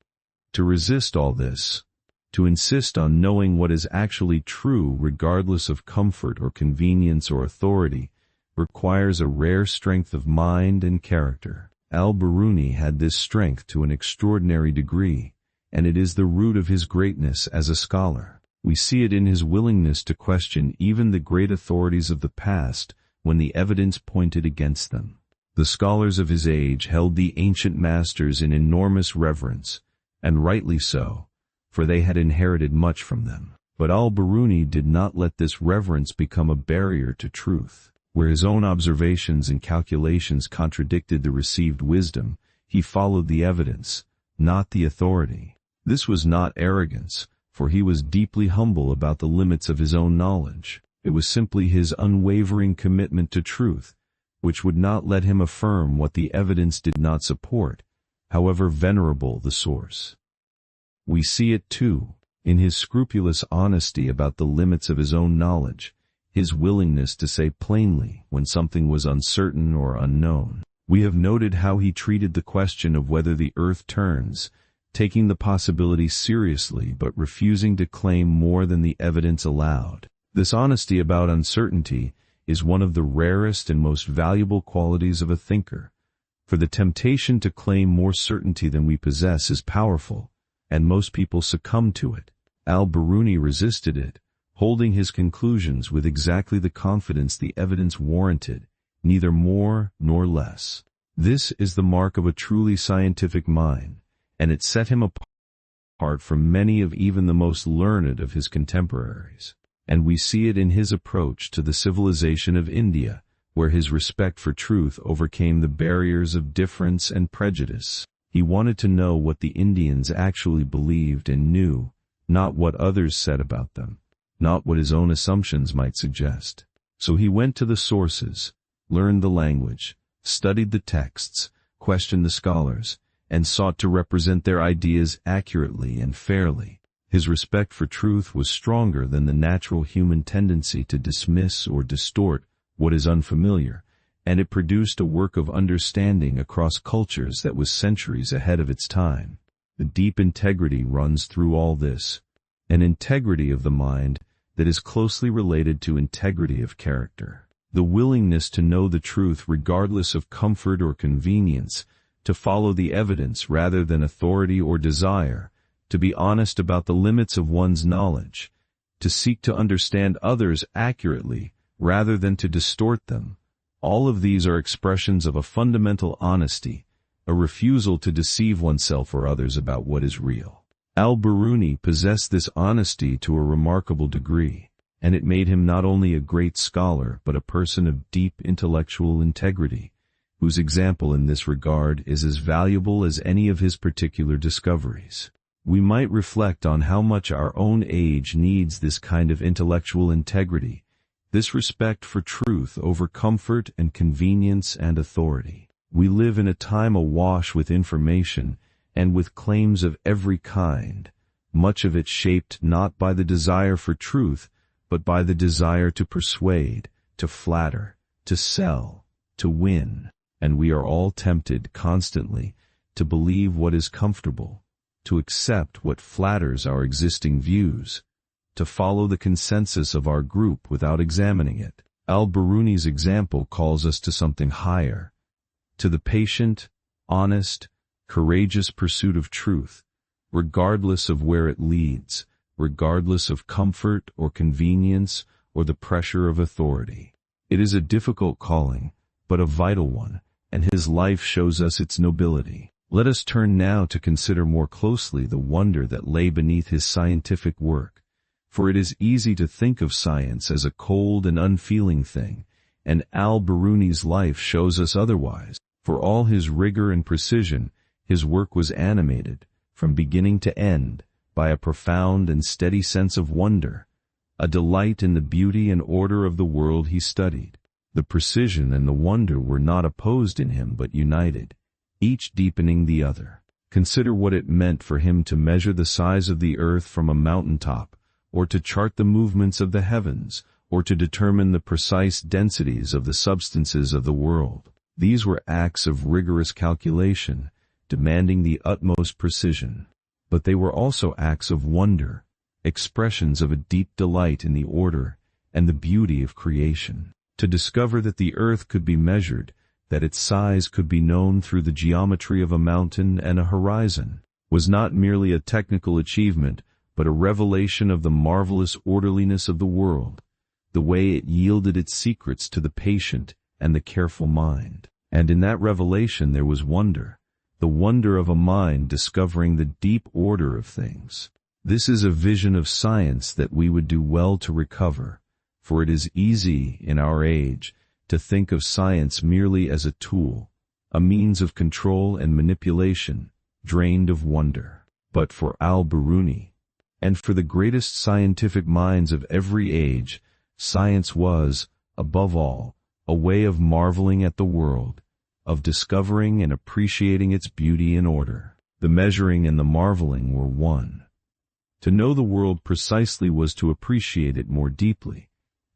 To resist all this, to insist on knowing what is actually true regardless of comfort or convenience or authority, requires a rare strength of mind and character. Al-Biruni had this strength to an extraordinary degree, and it is the root of his greatness as a scholar. We see it in his willingness to question even the great authorities of the past when the evidence pointed against them. The scholars of his age held the ancient masters in enormous reverence, and rightly so, for they had inherited much from them. But Al-Biruni did not let this reverence become a barrier to truth. Where his own observations and calculations contradicted the received wisdom, he followed the evidence, not the authority. This was not arrogance, for he was deeply humble about the limits of his own knowledge. It was simply his unwavering commitment to truth, which would not let him affirm what the evidence did not support, however venerable the source. We see it, too, in his scrupulous honesty about the limits of his own knowledge, his willingness to say plainly when something was uncertain or unknown. We have noted how he treated the question of whether the earth turns, taking the possibility seriously but refusing to claim more than the evidence allowed. This honesty about uncertainty is one of the rarest and most valuable qualities of a thinker, for the temptation to claim more certainty than we possess is powerful, and most people succumb to it. Al-Biruni resisted it, holding his conclusions with exactly the confidence the evidence warranted, neither more nor less. This is the mark of a truly scientific mind, and it set him apart from many of even the most learned of his contemporaries. And we see it in his approach to the civilization of India, where his respect for truth overcame the barriers of difference and prejudice. He wanted to know what the Indians actually believed and knew, not what others said about them, not what his own assumptions might suggest. So he went to the sources, learned the language, studied the texts, questioned the scholars, and sought to represent their ideas accurately and fairly. His respect for truth was stronger than the natural human tendency to dismiss or distort what is unfamiliar, and it produced a work of understanding across cultures that was centuries ahead of its time. The deep integrity runs through all this, an integrity of the mind that is closely related to integrity of character. The willingness to know the truth regardless of comfort or convenience, to follow the evidence rather than authority or desire, to be honest about the limits of one's knowledge, to seek to understand others accurately rather than to distort them. All of these are expressions of a fundamental honesty, a refusal to deceive oneself or others about what is real. Al-Biruni possessed this honesty to a remarkable degree, and it made him not only a great scholar but a person of deep intellectual integrity, whose example in this regard is as valuable as any of his particular discoveries. We might reflect on how much our own age needs this kind of intellectual integrity, this respect for truth over comfort and convenience and authority. We live in a time awash with information and with claims of every kind, much of it shaped not by the desire for truth, but by the desire to persuade, to flatter, to sell, to win. And we are all tempted constantly to believe what is comfortable, to accept what flatters our existing views, to follow the consensus of our group without examining it. Al-Biruni's example calls us to something higher, to the patient, honest, courageous pursuit of truth, regardless of where it leads, regardless of comfort or convenience or the pressure of authority. It is a difficult calling, but a vital one, and his life shows us its nobility. Let us turn now to consider more closely the wonder that lay beneath his scientific work, for it is easy to think of science as a cold and unfeeling thing, and Al-Biruni's life shows us otherwise. For all his rigor and precision, his work was animated, from beginning to end, by a profound and steady sense of wonder, a delight in the beauty and order of the world he studied. The precision and the wonder were not opposed in him but united, each deepening the other. Consider what it meant for him to measure the size of the earth from a mountaintop, or to chart the movements of the heavens, or to determine the precise densities of the substances of the world. These were acts of rigorous calculation, demanding the utmost precision. But they were also acts of wonder, expressions of a deep delight in the order and the beauty of creation. To discover that the earth could be measured, that its size could be known through the geometry of a mountain and a horizon, was not merely a technical achievement, but a revelation of the marvelous orderliness of the world, the way it yielded its secrets to the patient and the careful mind. And in that revelation there was wonder, the wonder of a mind discovering the deep order of things. This is a vision of science that we would do well to recover, for it is easy in our age to think of science merely as a tool, a means of control and manipulation, drained of wonder. But for Al-Biruni, and for the greatest scientific minds of every age, science was, above all, a way of marveling at the world, of discovering and appreciating its beauty and order. The measuring and the marveling were one. To know the world precisely was to appreciate it more deeply,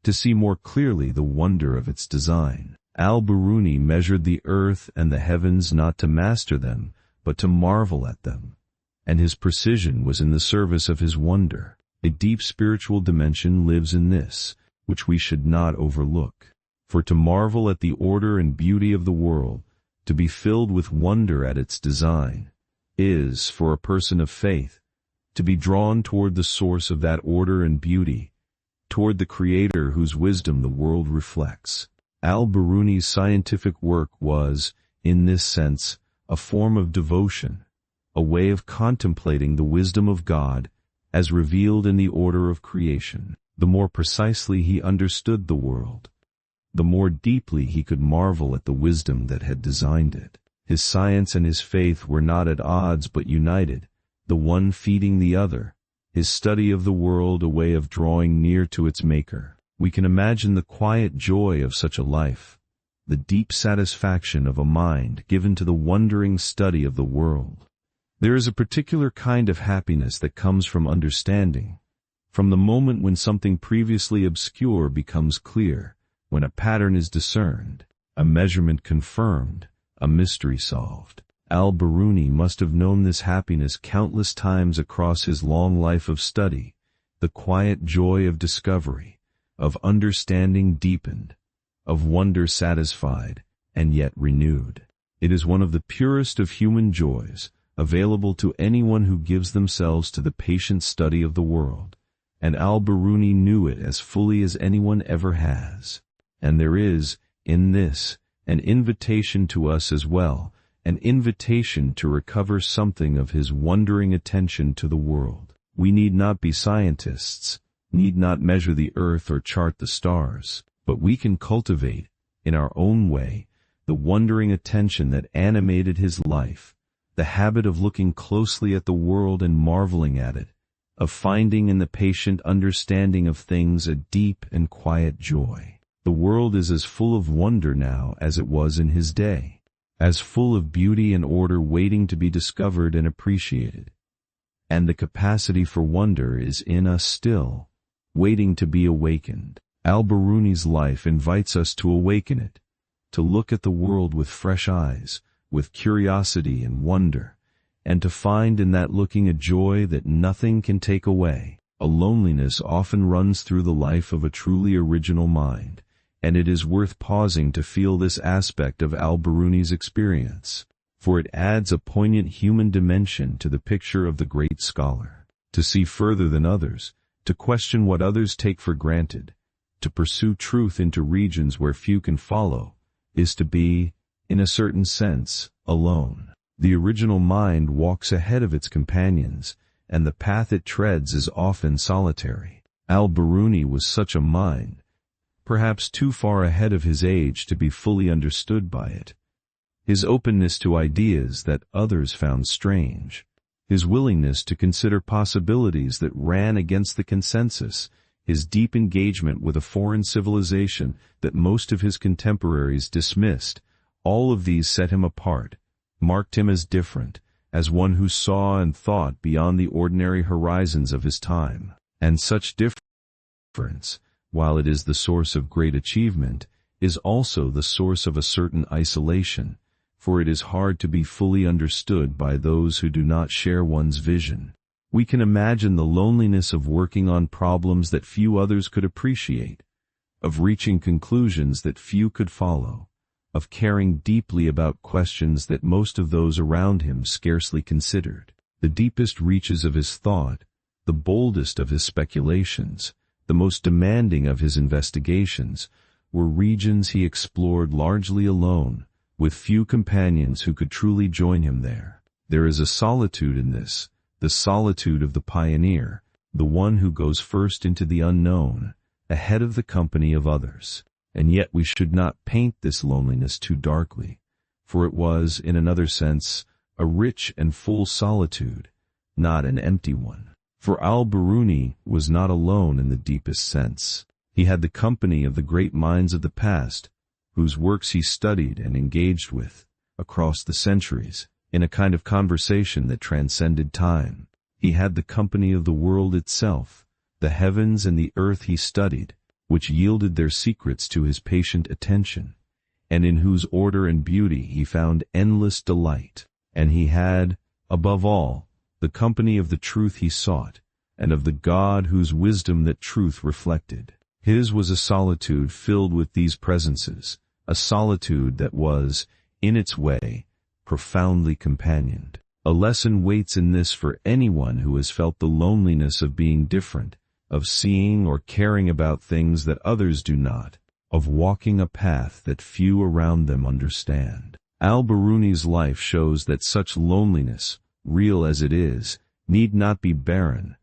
to see more clearly the wonder of its design. Al-Biruni measured the earth and the heavens not to master them, but to marvel at them, and his precision was in the service of his wonder. A deep spiritual dimension lives in this, which we should not overlook. For to marvel at the order and beauty of the world, to be filled with wonder at its design, is, for a person of faith, to be drawn toward the source of that order and beauty, toward the Creator whose wisdom the world reflects. Al-Biruni's scientific work was, in this sense, a form of devotion, a way of contemplating the wisdom of God as revealed in the order of creation. The more precisely he understood the world, the more deeply he could marvel at the wisdom that had designed it. His science and his faith were not at odds but united, the one feeding the other, his study of the world a way of drawing near to its maker. We can imagine the quiet joy of such a life, the deep satisfaction of a mind given to the wondering study of the world. There is a particular kind of happiness that comes from understanding, from the moment when something previously obscure becomes clear, when a pattern is discerned, a measurement confirmed, a mystery solved. Al-Biruni must have known this happiness countless times across his long life of study, the quiet joy of discovery, of understanding deepened, of wonder satisfied, and yet renewed. It is one of the purest of human joys, available to anyone who gives themselves to the patient study of the world, and Al-Biruni knew it as fully as anyone ever has. And there is, in this, an invitation to us as well, an invitation to recover something of his wondering attention to the world. We need not be scientists, need not measure the earth or chart the stars, but we can cultivate, in our own way, the wondering attention that animated his life, the habit of looking closely at the world and marveling at it, of finding in the patient understanding of things a deep and quiet joy. The world is as full of wonder now as it was in his day, as full of beauty and order waiting to be discovered and appreciated. And the capacity for wonder is in us still, waiting to be awakened. Al-Biruni's life invites us to awaken it, to look at the world with fresh eyes, with curiosity and wonder, and to find in that looking a joy that nothing can take away. A loneliness often runs through the life of a truly original mind, and it is worth pausing to feel this aspect of Al-Biruni's experience, for it adds a poignant human dimension to the picture of the great scholar. To see further than others, to question what others take for granted, to pursue truth into regions where few can follow, is to be, in a certain sense, alone. The original mind walks ahead of its companions, and the path it treads is often solitary. Al-Biruni was such a mind, perhaps too far ahead of his age to be fully understood by it. His openness to ideas that others found strange, his willingness to consider possibilities that ran against the consensus, his deep engagement with a foreign civilization that most of his contemporaries dismissed, all of these set him apart, marked him as different, as one who saw and thought beyond the ordinary horizons of his time. And such difference, while it is the source of great achievement, is also the source of a certain isolation, for it is hard to be fully understood by those who do not share one's vision. We can imagine the loneliness of working on problems that few others could appreciate, of reaching conclusions that few could follow, of caring deeply about questions that most of those around him scarcely considered. The deepest reaches of his thought, the boldest of his speculations, the most demanding of his investigations, were regions he explored largely alone, with few companions who could truly join him there. There is a solitude in this, the solitude of the pioneer, the one who goes first into the unknown, ahead of the company of others. And yet we should not paint this loneliness too darkly, for it was, in another sense, a rich and full solitude, not an empty one. For Al-Biruni was not alone in the deepest sense. He had the company of the great minds of the past, whose works he studied and engaged with, across the centuries, in a kind of conversation that transcended time. He had the company of the world itself, the heavens and the earth he studied, which yielded their secrets to his patient attention, and in whose order and beauty he found endless delight. And he had, above all, the company of the truth he sought, and of the God whose wisdom that truth reflected. His was a solitude filled with these presences, a solitude that was, in its way, profoundly companioned. A lesson waits in this for anyone who has felt the loneliness of being different, of seeing or caring about things that others do not, of walking a path that few around them understand. Al-Biruni's life shows that such loneliness, real as it is, need not be barren,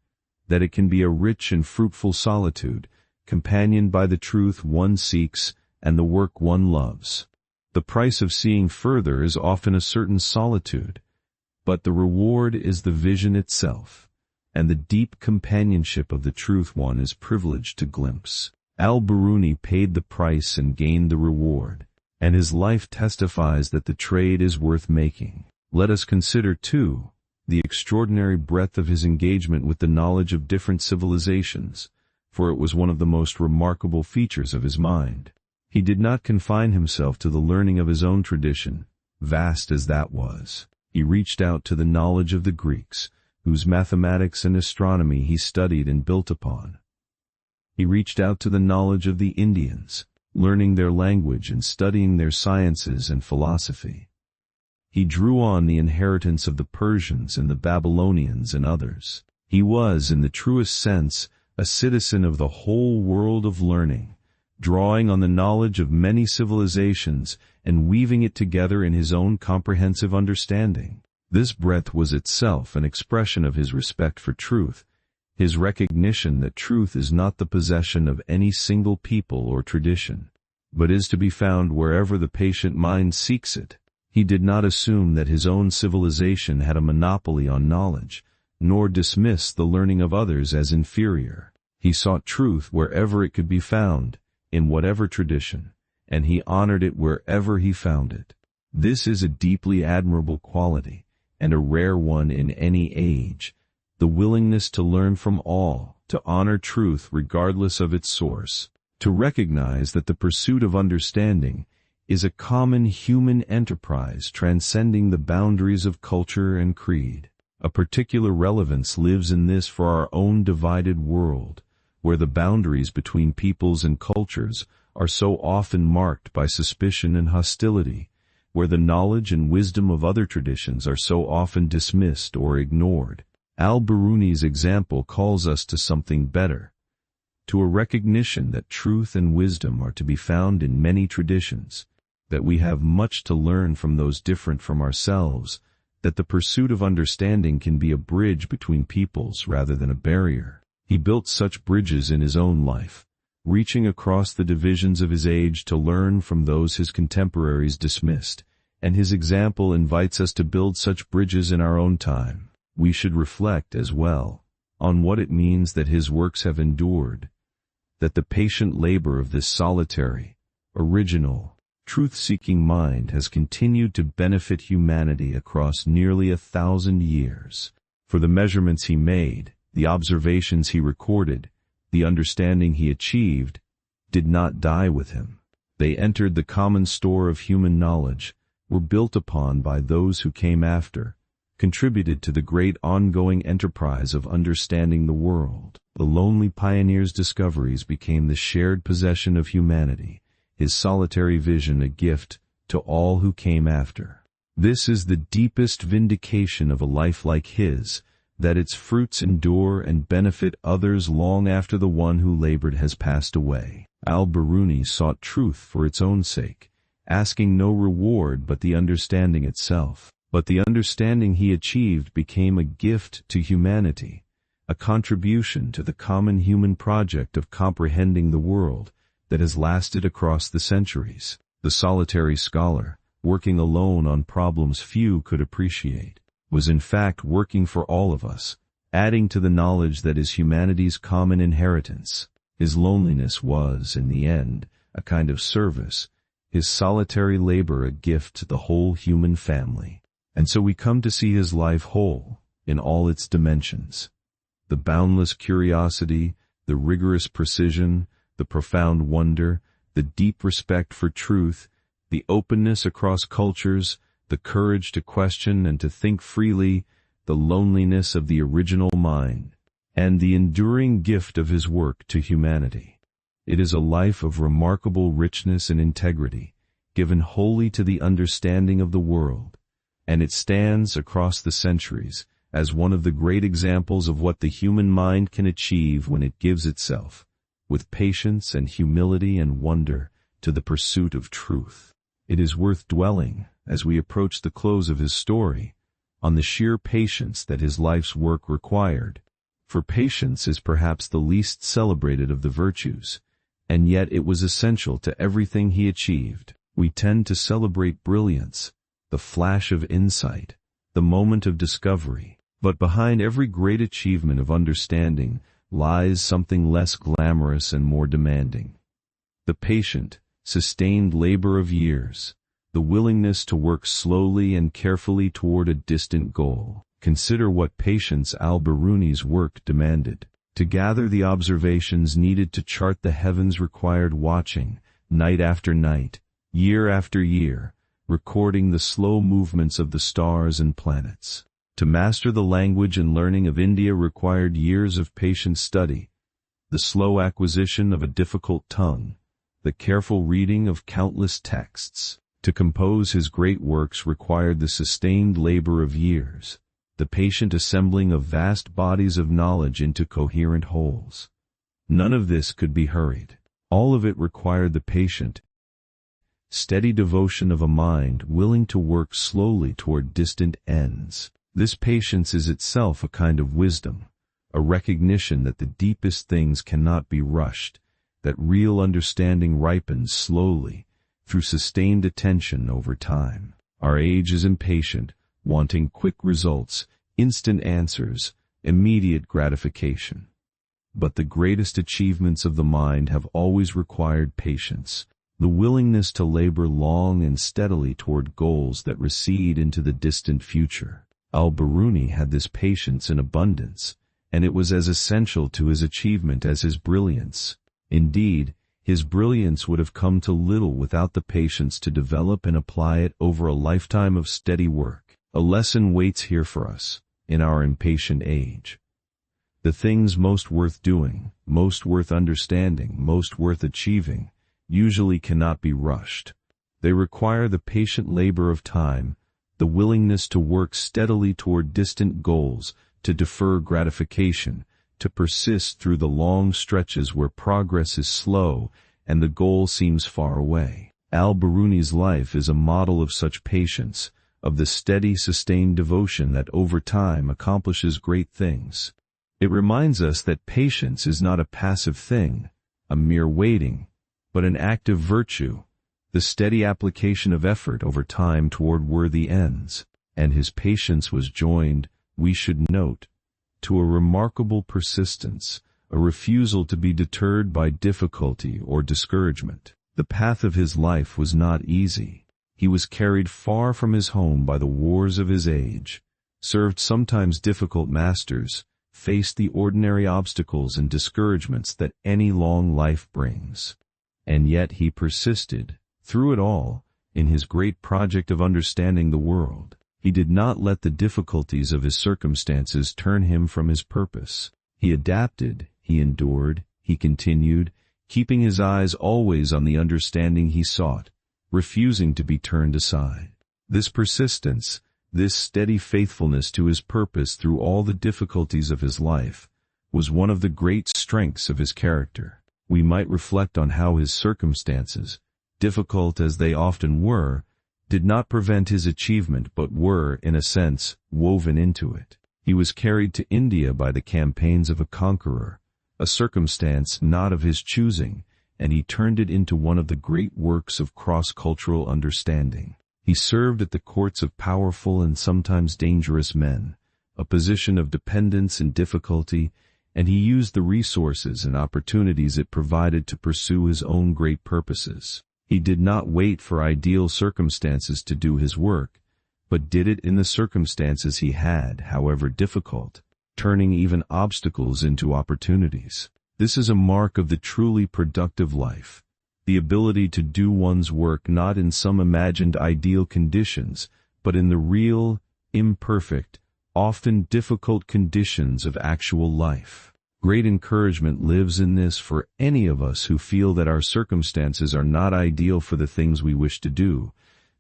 that it can be a rich and fruitful solitude, companioned by the truth one seeks and the work one loves. The price of seeing further is often a certain solitude, but the reward is the vision itself, and the deep companionship of the truth one is privileged to glimpse. Al-Biruni paid the price and gained the reward, and his life testifies that the trade is worth making. Let us consider, too, the extraordinary breadth of his engagement with the knowledge of different civilizations, for it was one of the most remarkable features of his mind. He did not confine himself to the learning of his own tradition, vast as that was. He reached out to the knowledge of the Greeks, whose mathematics and astronomy he studied and built upon. He reached out to the knowledge of the Indians, learning their language and studying their sciences and philosophy. He drew on the inheritance of the Persians and the Babylonians and others. He was, in the truest sense, a citizen of the whole world of learning, drawing on the knowledge of many civilizations and weaving it together in his own comprehensive understanding. This breadth was itself an expression of his respect for truth, his recognition that truth is not the possession of any single people or tradition, but is to be found wherever the patient mind seeks it. He did not assume that his own civilization had a monopoly on knowledge, nor dismiss the learning of others as inferior. He sought truth wherever it could be found, in whatever tradition, and he honored it wherever he found it. This is a deeply admirable quality, and a rare one in any age, the willingness to learn from all, to honor truth regardless of its source, to recognize that the pursuit of understanding is a common human enterprise transcending the boundaries of culture and creed. A particular relevance lives in this for our own divided world, where the boundaries between peoples and cultures are so often marked by suspicion and hostility, where the knowledge and wisdom of other traditions are so often dismissed or ignored. Al-Biruni's example calls us to something better, to a recognition that truth and wisdom are to be found in many traditions, that we have much to learn from those different from ourselves, that the pursuit of understanding can be a bridge between peoples rather than a barrier. He built such bridges in his own life, reaching across the divisions of his age to learn from those his contemporaries dismissed, and his example invites us to build such bridges in our own time. We should reflect, as well, on what it means that his works have endured, that the patient labor of this solitary, original, truth-seeking mind has continued to benefit humanity across nearly 1,000 years. For the measurements he made, the observations he recorded, the understanding he achieved, did not die with him. They entered the common store of human knowledge, were built upon by those who came after, contributed to the great ongoing enterprise of understanding the world. The lonely pioneer's discoveries became the shared possession of humanity, his solitary vision a gift to all who came after. This is the deepest vindication of a life like his, that its fruits endure and benefit others long after the one who labored has passed away. Al-Biruni sought truth for its own sake, asking no reward but the understanding itself. But the understanding he achieved became a gift to humanity, a contribution to the common human project of comprehending the world that has lasted across the centuries. The solitary scholar, working alone on problems few could appreciate, was in fact working for all of us, adding to the knowledge that is humanity's common inheritance. His loneliness was, in the end, a kind of service, his solitary labor a gift to the whole human family. And so we come to see his life whole, in all its dimensions. The boundless curiosity, the rigorous precision, the profound wonder, the deep respect for truth, the openness across cultures, the courage to question and to think freely, the loneliness of the original mind, and the enduring gift of his work to humanity. It is a life of remarkable richness and integrity, given wholly to the understanding of the world, and it stands across the centuries as one of the great examples of what the human mind can achieve when it gives itself, with patience and humility and wonder, to the pursuit of truth. It is worth dwelling, as we approach the close of his story, on the sheer patience that his life's work required. For patience is perhaps the least celebrated of the virtues, and yet it was essential to everything he achieved. We tend to celebrate brilliance, the flash of insight, the moment of discovery, but behind every great achievement of understanding lies something less glamorous and more demanding. The patient, sustained labor of years, the willingness to work slowly and carefully toward a distant goal. Consider what patience Al-Biruni's work demanded. To gather the observations needed to chart the heavens required watching, night after night, year after year, recording the slow movements of the stars and planets. To master the language and learning of India required years of patient study, the slow acquisition of a difficult tongue, the careful reading of countless texts. To compose his great works required the sustained labor of years, the patient assembling of vast bodies of knowledge into coherent wholes. None of this could be hurried. All of it required the patient, steady devotion of a mind willing to work slowly toward distant ends. This patience is itself a kind of wisdom, a recognition that the deepest things cannot be rushed, that real understanding ripens slowly, through sustained attention over time. Our age is impatient, wanting quick results, instant answers, immediate gratification. But the greatest achievements of the mind have always required patience, the willingness to labor long and steadily toward goals that recede into the distant future. Al-Biruni had this patience in abundance, and it was as essential to his achievement as his brilliance. Indeed, his brilliance would have come to little without the patience to develop and apply it over a lifetime of steady work. A lesson waits here for us, in our impatient age. The things most worth doing, most worth understanding, most worth achieving, usually cannot be rushed. They require the patient labor of time, the willingness to work steadily toward distant goals, to defer gratification, to persist through the long stretches where progress is slow and the goal seems far away. Al-Biruni's life is a model of such patience, of the steady, sustained devotion that over time accomplishes great things. It reminds us that patience is not a passive thing, a mere waiting, but an active virtue, the steady application of effort over time toward worthy ends. And his patience was joined, we should note, to a remarkable persistence, a refusal to be deterred by difficulty or discouragement. The path of his life was not easy. He was carried far from his home by the wars of his age, served sometimes difficult masters, faced the ordinary obstacles and discouragements that any long life brings. And yet he persisted, through it all, in his great project of understanding the world. He did not let the difficulties of his circumstances turn him from his purpose. He adapted, he endured, he continued, keeping his eyes always on the understanding he sought, refusing to be turned aside. This persistence, this steady faithfulness to his purpose through all the difficulties of his life, was one of the great strengths of his character. We might reflect on how his circumstances, difficult as they often were, did not prevent his achievement but were, in a sense, woven into it. He was carried to India by the campaigns of a conqueror, a circumstance not of his choosing, and he turned it into one of the great works of cross-cultural understanding. He served at the courts of powerful and sometimes dangerous men, a position of dependence and difficulty, and he used the resources and opportunities it provided to pursue his own great purposes. He did not wait for ideal circumstances to do his work, but did it in the circumstances he had, however difficult, turning even obstacles into opportunities. This is a mark of the truly productive life, the ability to do one's work not in some imagined ideal conditions, but in the real, imperfect, often difficult conditions of actual life. Great encouragement lives in this for any of us who feel that our circumstances are not ideal for the things we wish to do,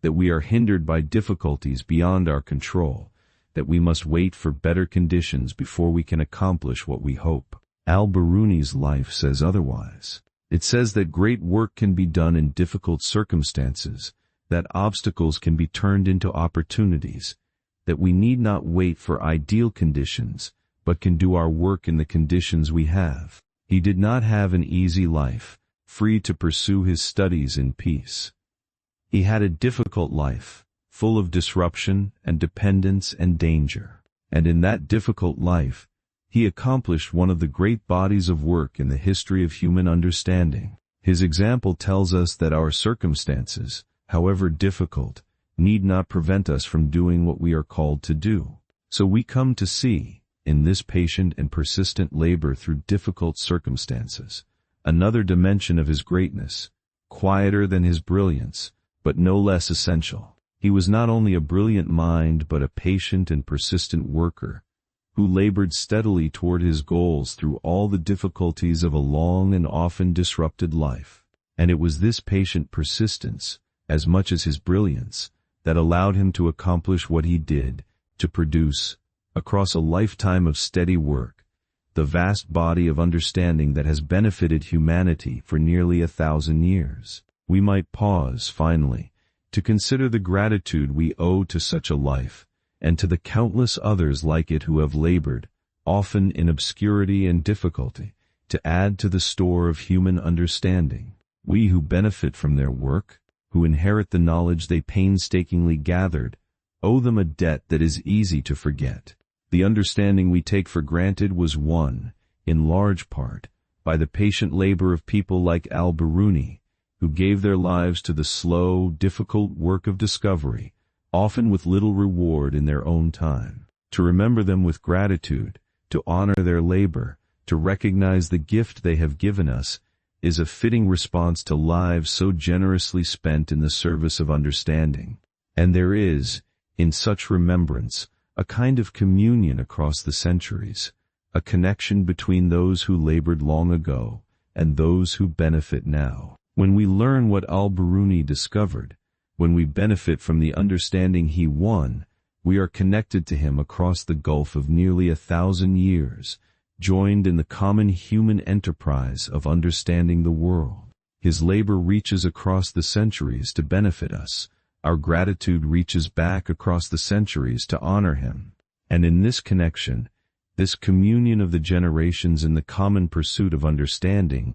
that we are hindered by difficulties beyond our control, that we must wait for better conditions before we can accomplish what we hope. Al-Biruni's life says otherwise. It says that great work can be done in difficult circumstances, that obstacles can be turned into opportunities, that we need not wait for ideal conditions, but can do our work in the conditions we have. He did not have an easy life, free to pursue his studies in peace. He had a difficult life, full of disruption and dependence and danger. And in that difficult life, he accomplished one of the great bodies of work in the history of human understanding. His example tells us that our circumstances, however difficult, need not prevent us from doing what we are called to do. So we come to see, in this patient and persistent labor through difficult circumstances, another dimension of his greatness, quieter than his brilliance, but no less essential. He was not only a brilliant mind but a patient and persistent worker, who labored steadily toward his goals through all the difficulties of a long and often disrupted life. And it was this patient persistence, as much as his brilliance, that allowed him to accomplish what he did, to produce, across a lifetime of steady work, the vast body of understanding that has benefited humanity for nearly 1,000 years. We might pause, finally, to consider the gratitude we owe to such a life, and to the countless others like it who have labored, often in obscurity and difficulty, to add to the store of human understanding. We who benefit from their work, who inherit the knowledge they painstakingly gathered, owe them a debt that is easy to forget. The understanding we take for granted was won, in large part, by the patient labor of people like Al-Biruni, who gave their lives to the slow, difficult work of discovery, often with little reward in their own time. To remember them with gratitude, to honor their labor, to recognize the gift they have given us, is a fitting response to lives so generously spent in the service of understanding. And there is, in such remembrance, a kind of communion across the centuries, a connection between those who labored long ago and those who benefit now. When we learn what Al-Biruni discovered, when we benefit from the understanding he won, we are connected to him across the gulf of nearly 1,000 years, joined in the common human enterprise of understanding the world. His labor reaches across the centuries to benefit us. Our gratitude reaches back across the centuries to honor him. And in this connection, this communion of the generations in the common pursuit of understanding,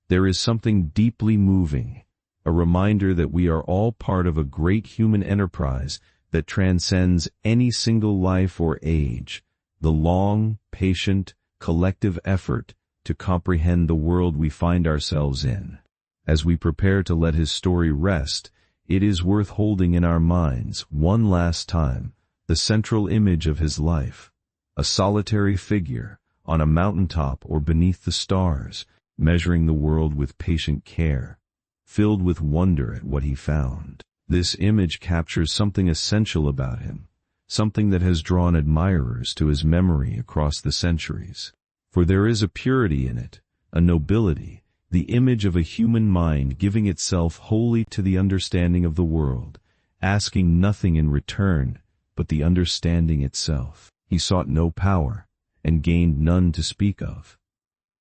there is something deeply moving, a reminder that we are all part of a great human enterprise that transcends any single life or age, the long, patient, collective effort to comprehend the world we find ourselves in. As we prepare to let his story rest, it is worth holding in our minds, one last time, the central image of his life, a solitary figure, on a mountaintop or beneath the stars, measuring the world with patient care, filled with wonder at what he found. This image captures something essential about him, something that has drawn admirers to his memory across the centuries. For there is a purity in it, a nobility, the image of a human mind giving itself wholly to the understanding of the world, asking nothing in return but the understanding itself. He sought no power, and gained none to speak of.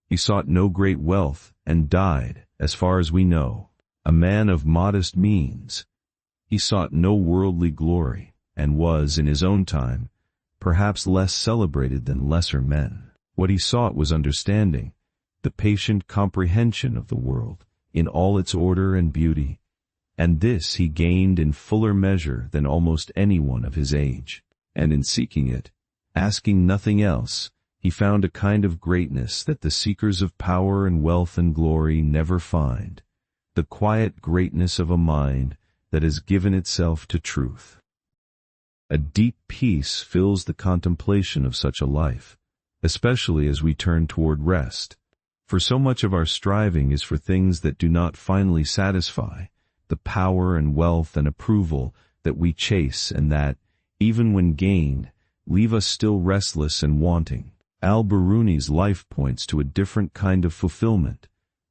He sought no great wealth, and died, as far as we know, a man of modest means. He sought no worldly glory, and was, in his own time, perhaps less celebrated than lesser men. What he sought was understanding, the patient comprehension of the world, in all its order and beauty, and this he gained in fuller measure than almost anyone of his age. And in seeking it, asking nothing else, he found a kind of greatness that the seekers of power and wealth and glory never find, the quiet greatness of a mind that has given itself to truth. A deep peace fills the contemplation of such a life, especially as we turn toward rest. For so much of our striving is for things that do not finally satisfy, the power and wealth and approval that we chase and that, even when gained, leave us still restless and wanting. Al-Biruni's life points to a different kind of fulfillment,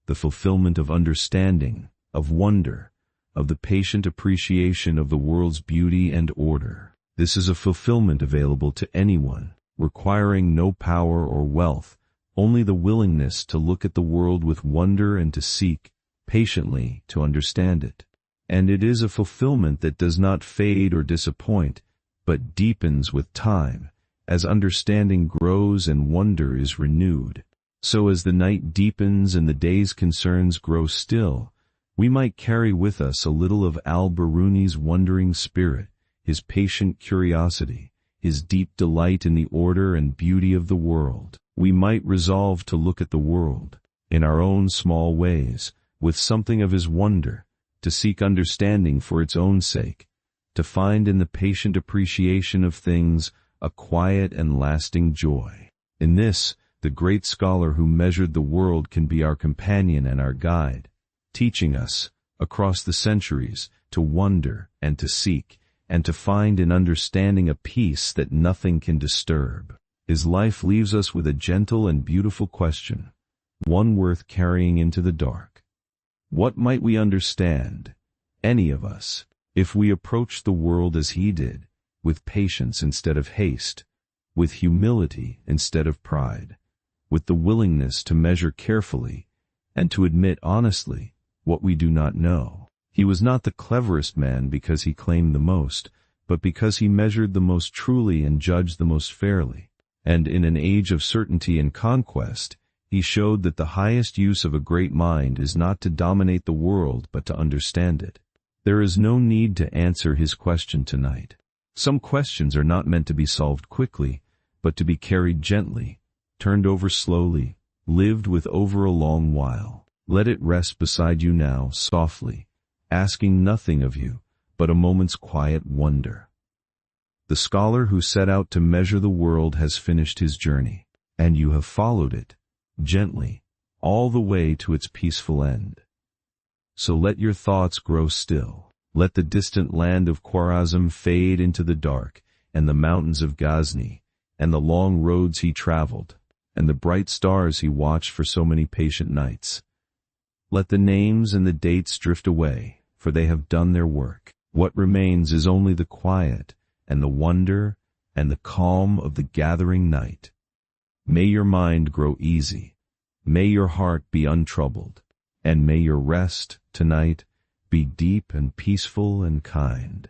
the fulfillment of understanding, of wonder, of the patient appreciation of the world's beauty and order. This is a fulfillment available to anyone, requiring no power or wealth, only the willingness to look at the world with wonder and to seek, patiently, to understand it. And it is a fulfillment that does not fade or disappoint, but deepens with time, as understanding grows and wonder is renewed. So as the night deepens and the day's concerns grow still, we might carry with us a little of Al-Biruni's wondering spirit, his patient curiosity, his deep delight in the order and beauty of the world. We might resolve to look at the world, in our own small ways, with something of his wonder, to seek understanding for its own sake, to find in the patient appreciation of things a quiet and lasting joy. In this, the great scholar who measured the world can be our companion and our guide, teaching us, across the centuries, to wonder and to seek, and to find in understanding a peace that nothing can disturb. His life leaves us with a gentle and beautiful question, one worth carrying into the dark. What might we understand, any of us, if we approached the world as he did, with patience instead of haste, with humility instead of pride, with the willingness to measure carefully, and to admit honestly what we do not know? He was not the cleverest man because he claimed the most, but because he measured the most truly and judged the most fairly. And in an age of certainty and conquest, he showed that the highest use of a great mind is not to dominate the world but to understand it. There is no need to answer his question tonight. Some questions are not meant to be solved quickly, but to be carried gently, turned over slowly, lived with over a long while. Let it rest beside you now, softly, asking nothing of you but a moment's quiet wonder. The scholar who set out to measure the world has finished his journey, and you have followed it, gently, all the way to its peaceful end. So let your thoughts grow still. Let the distant land of Khwarazm fade into the dark, and the mountains of Ghazni, and the long roads he traveled, and the bright stars he watched for so many patient nights. Let the names and the dates drift away, for they have done their work. What remains is only the quiet, and the wonder, and the calm of the gathering night. May your mind grow easy, may your heart be untroubled, and may your rest, tonight, be deep and peaceful and kind.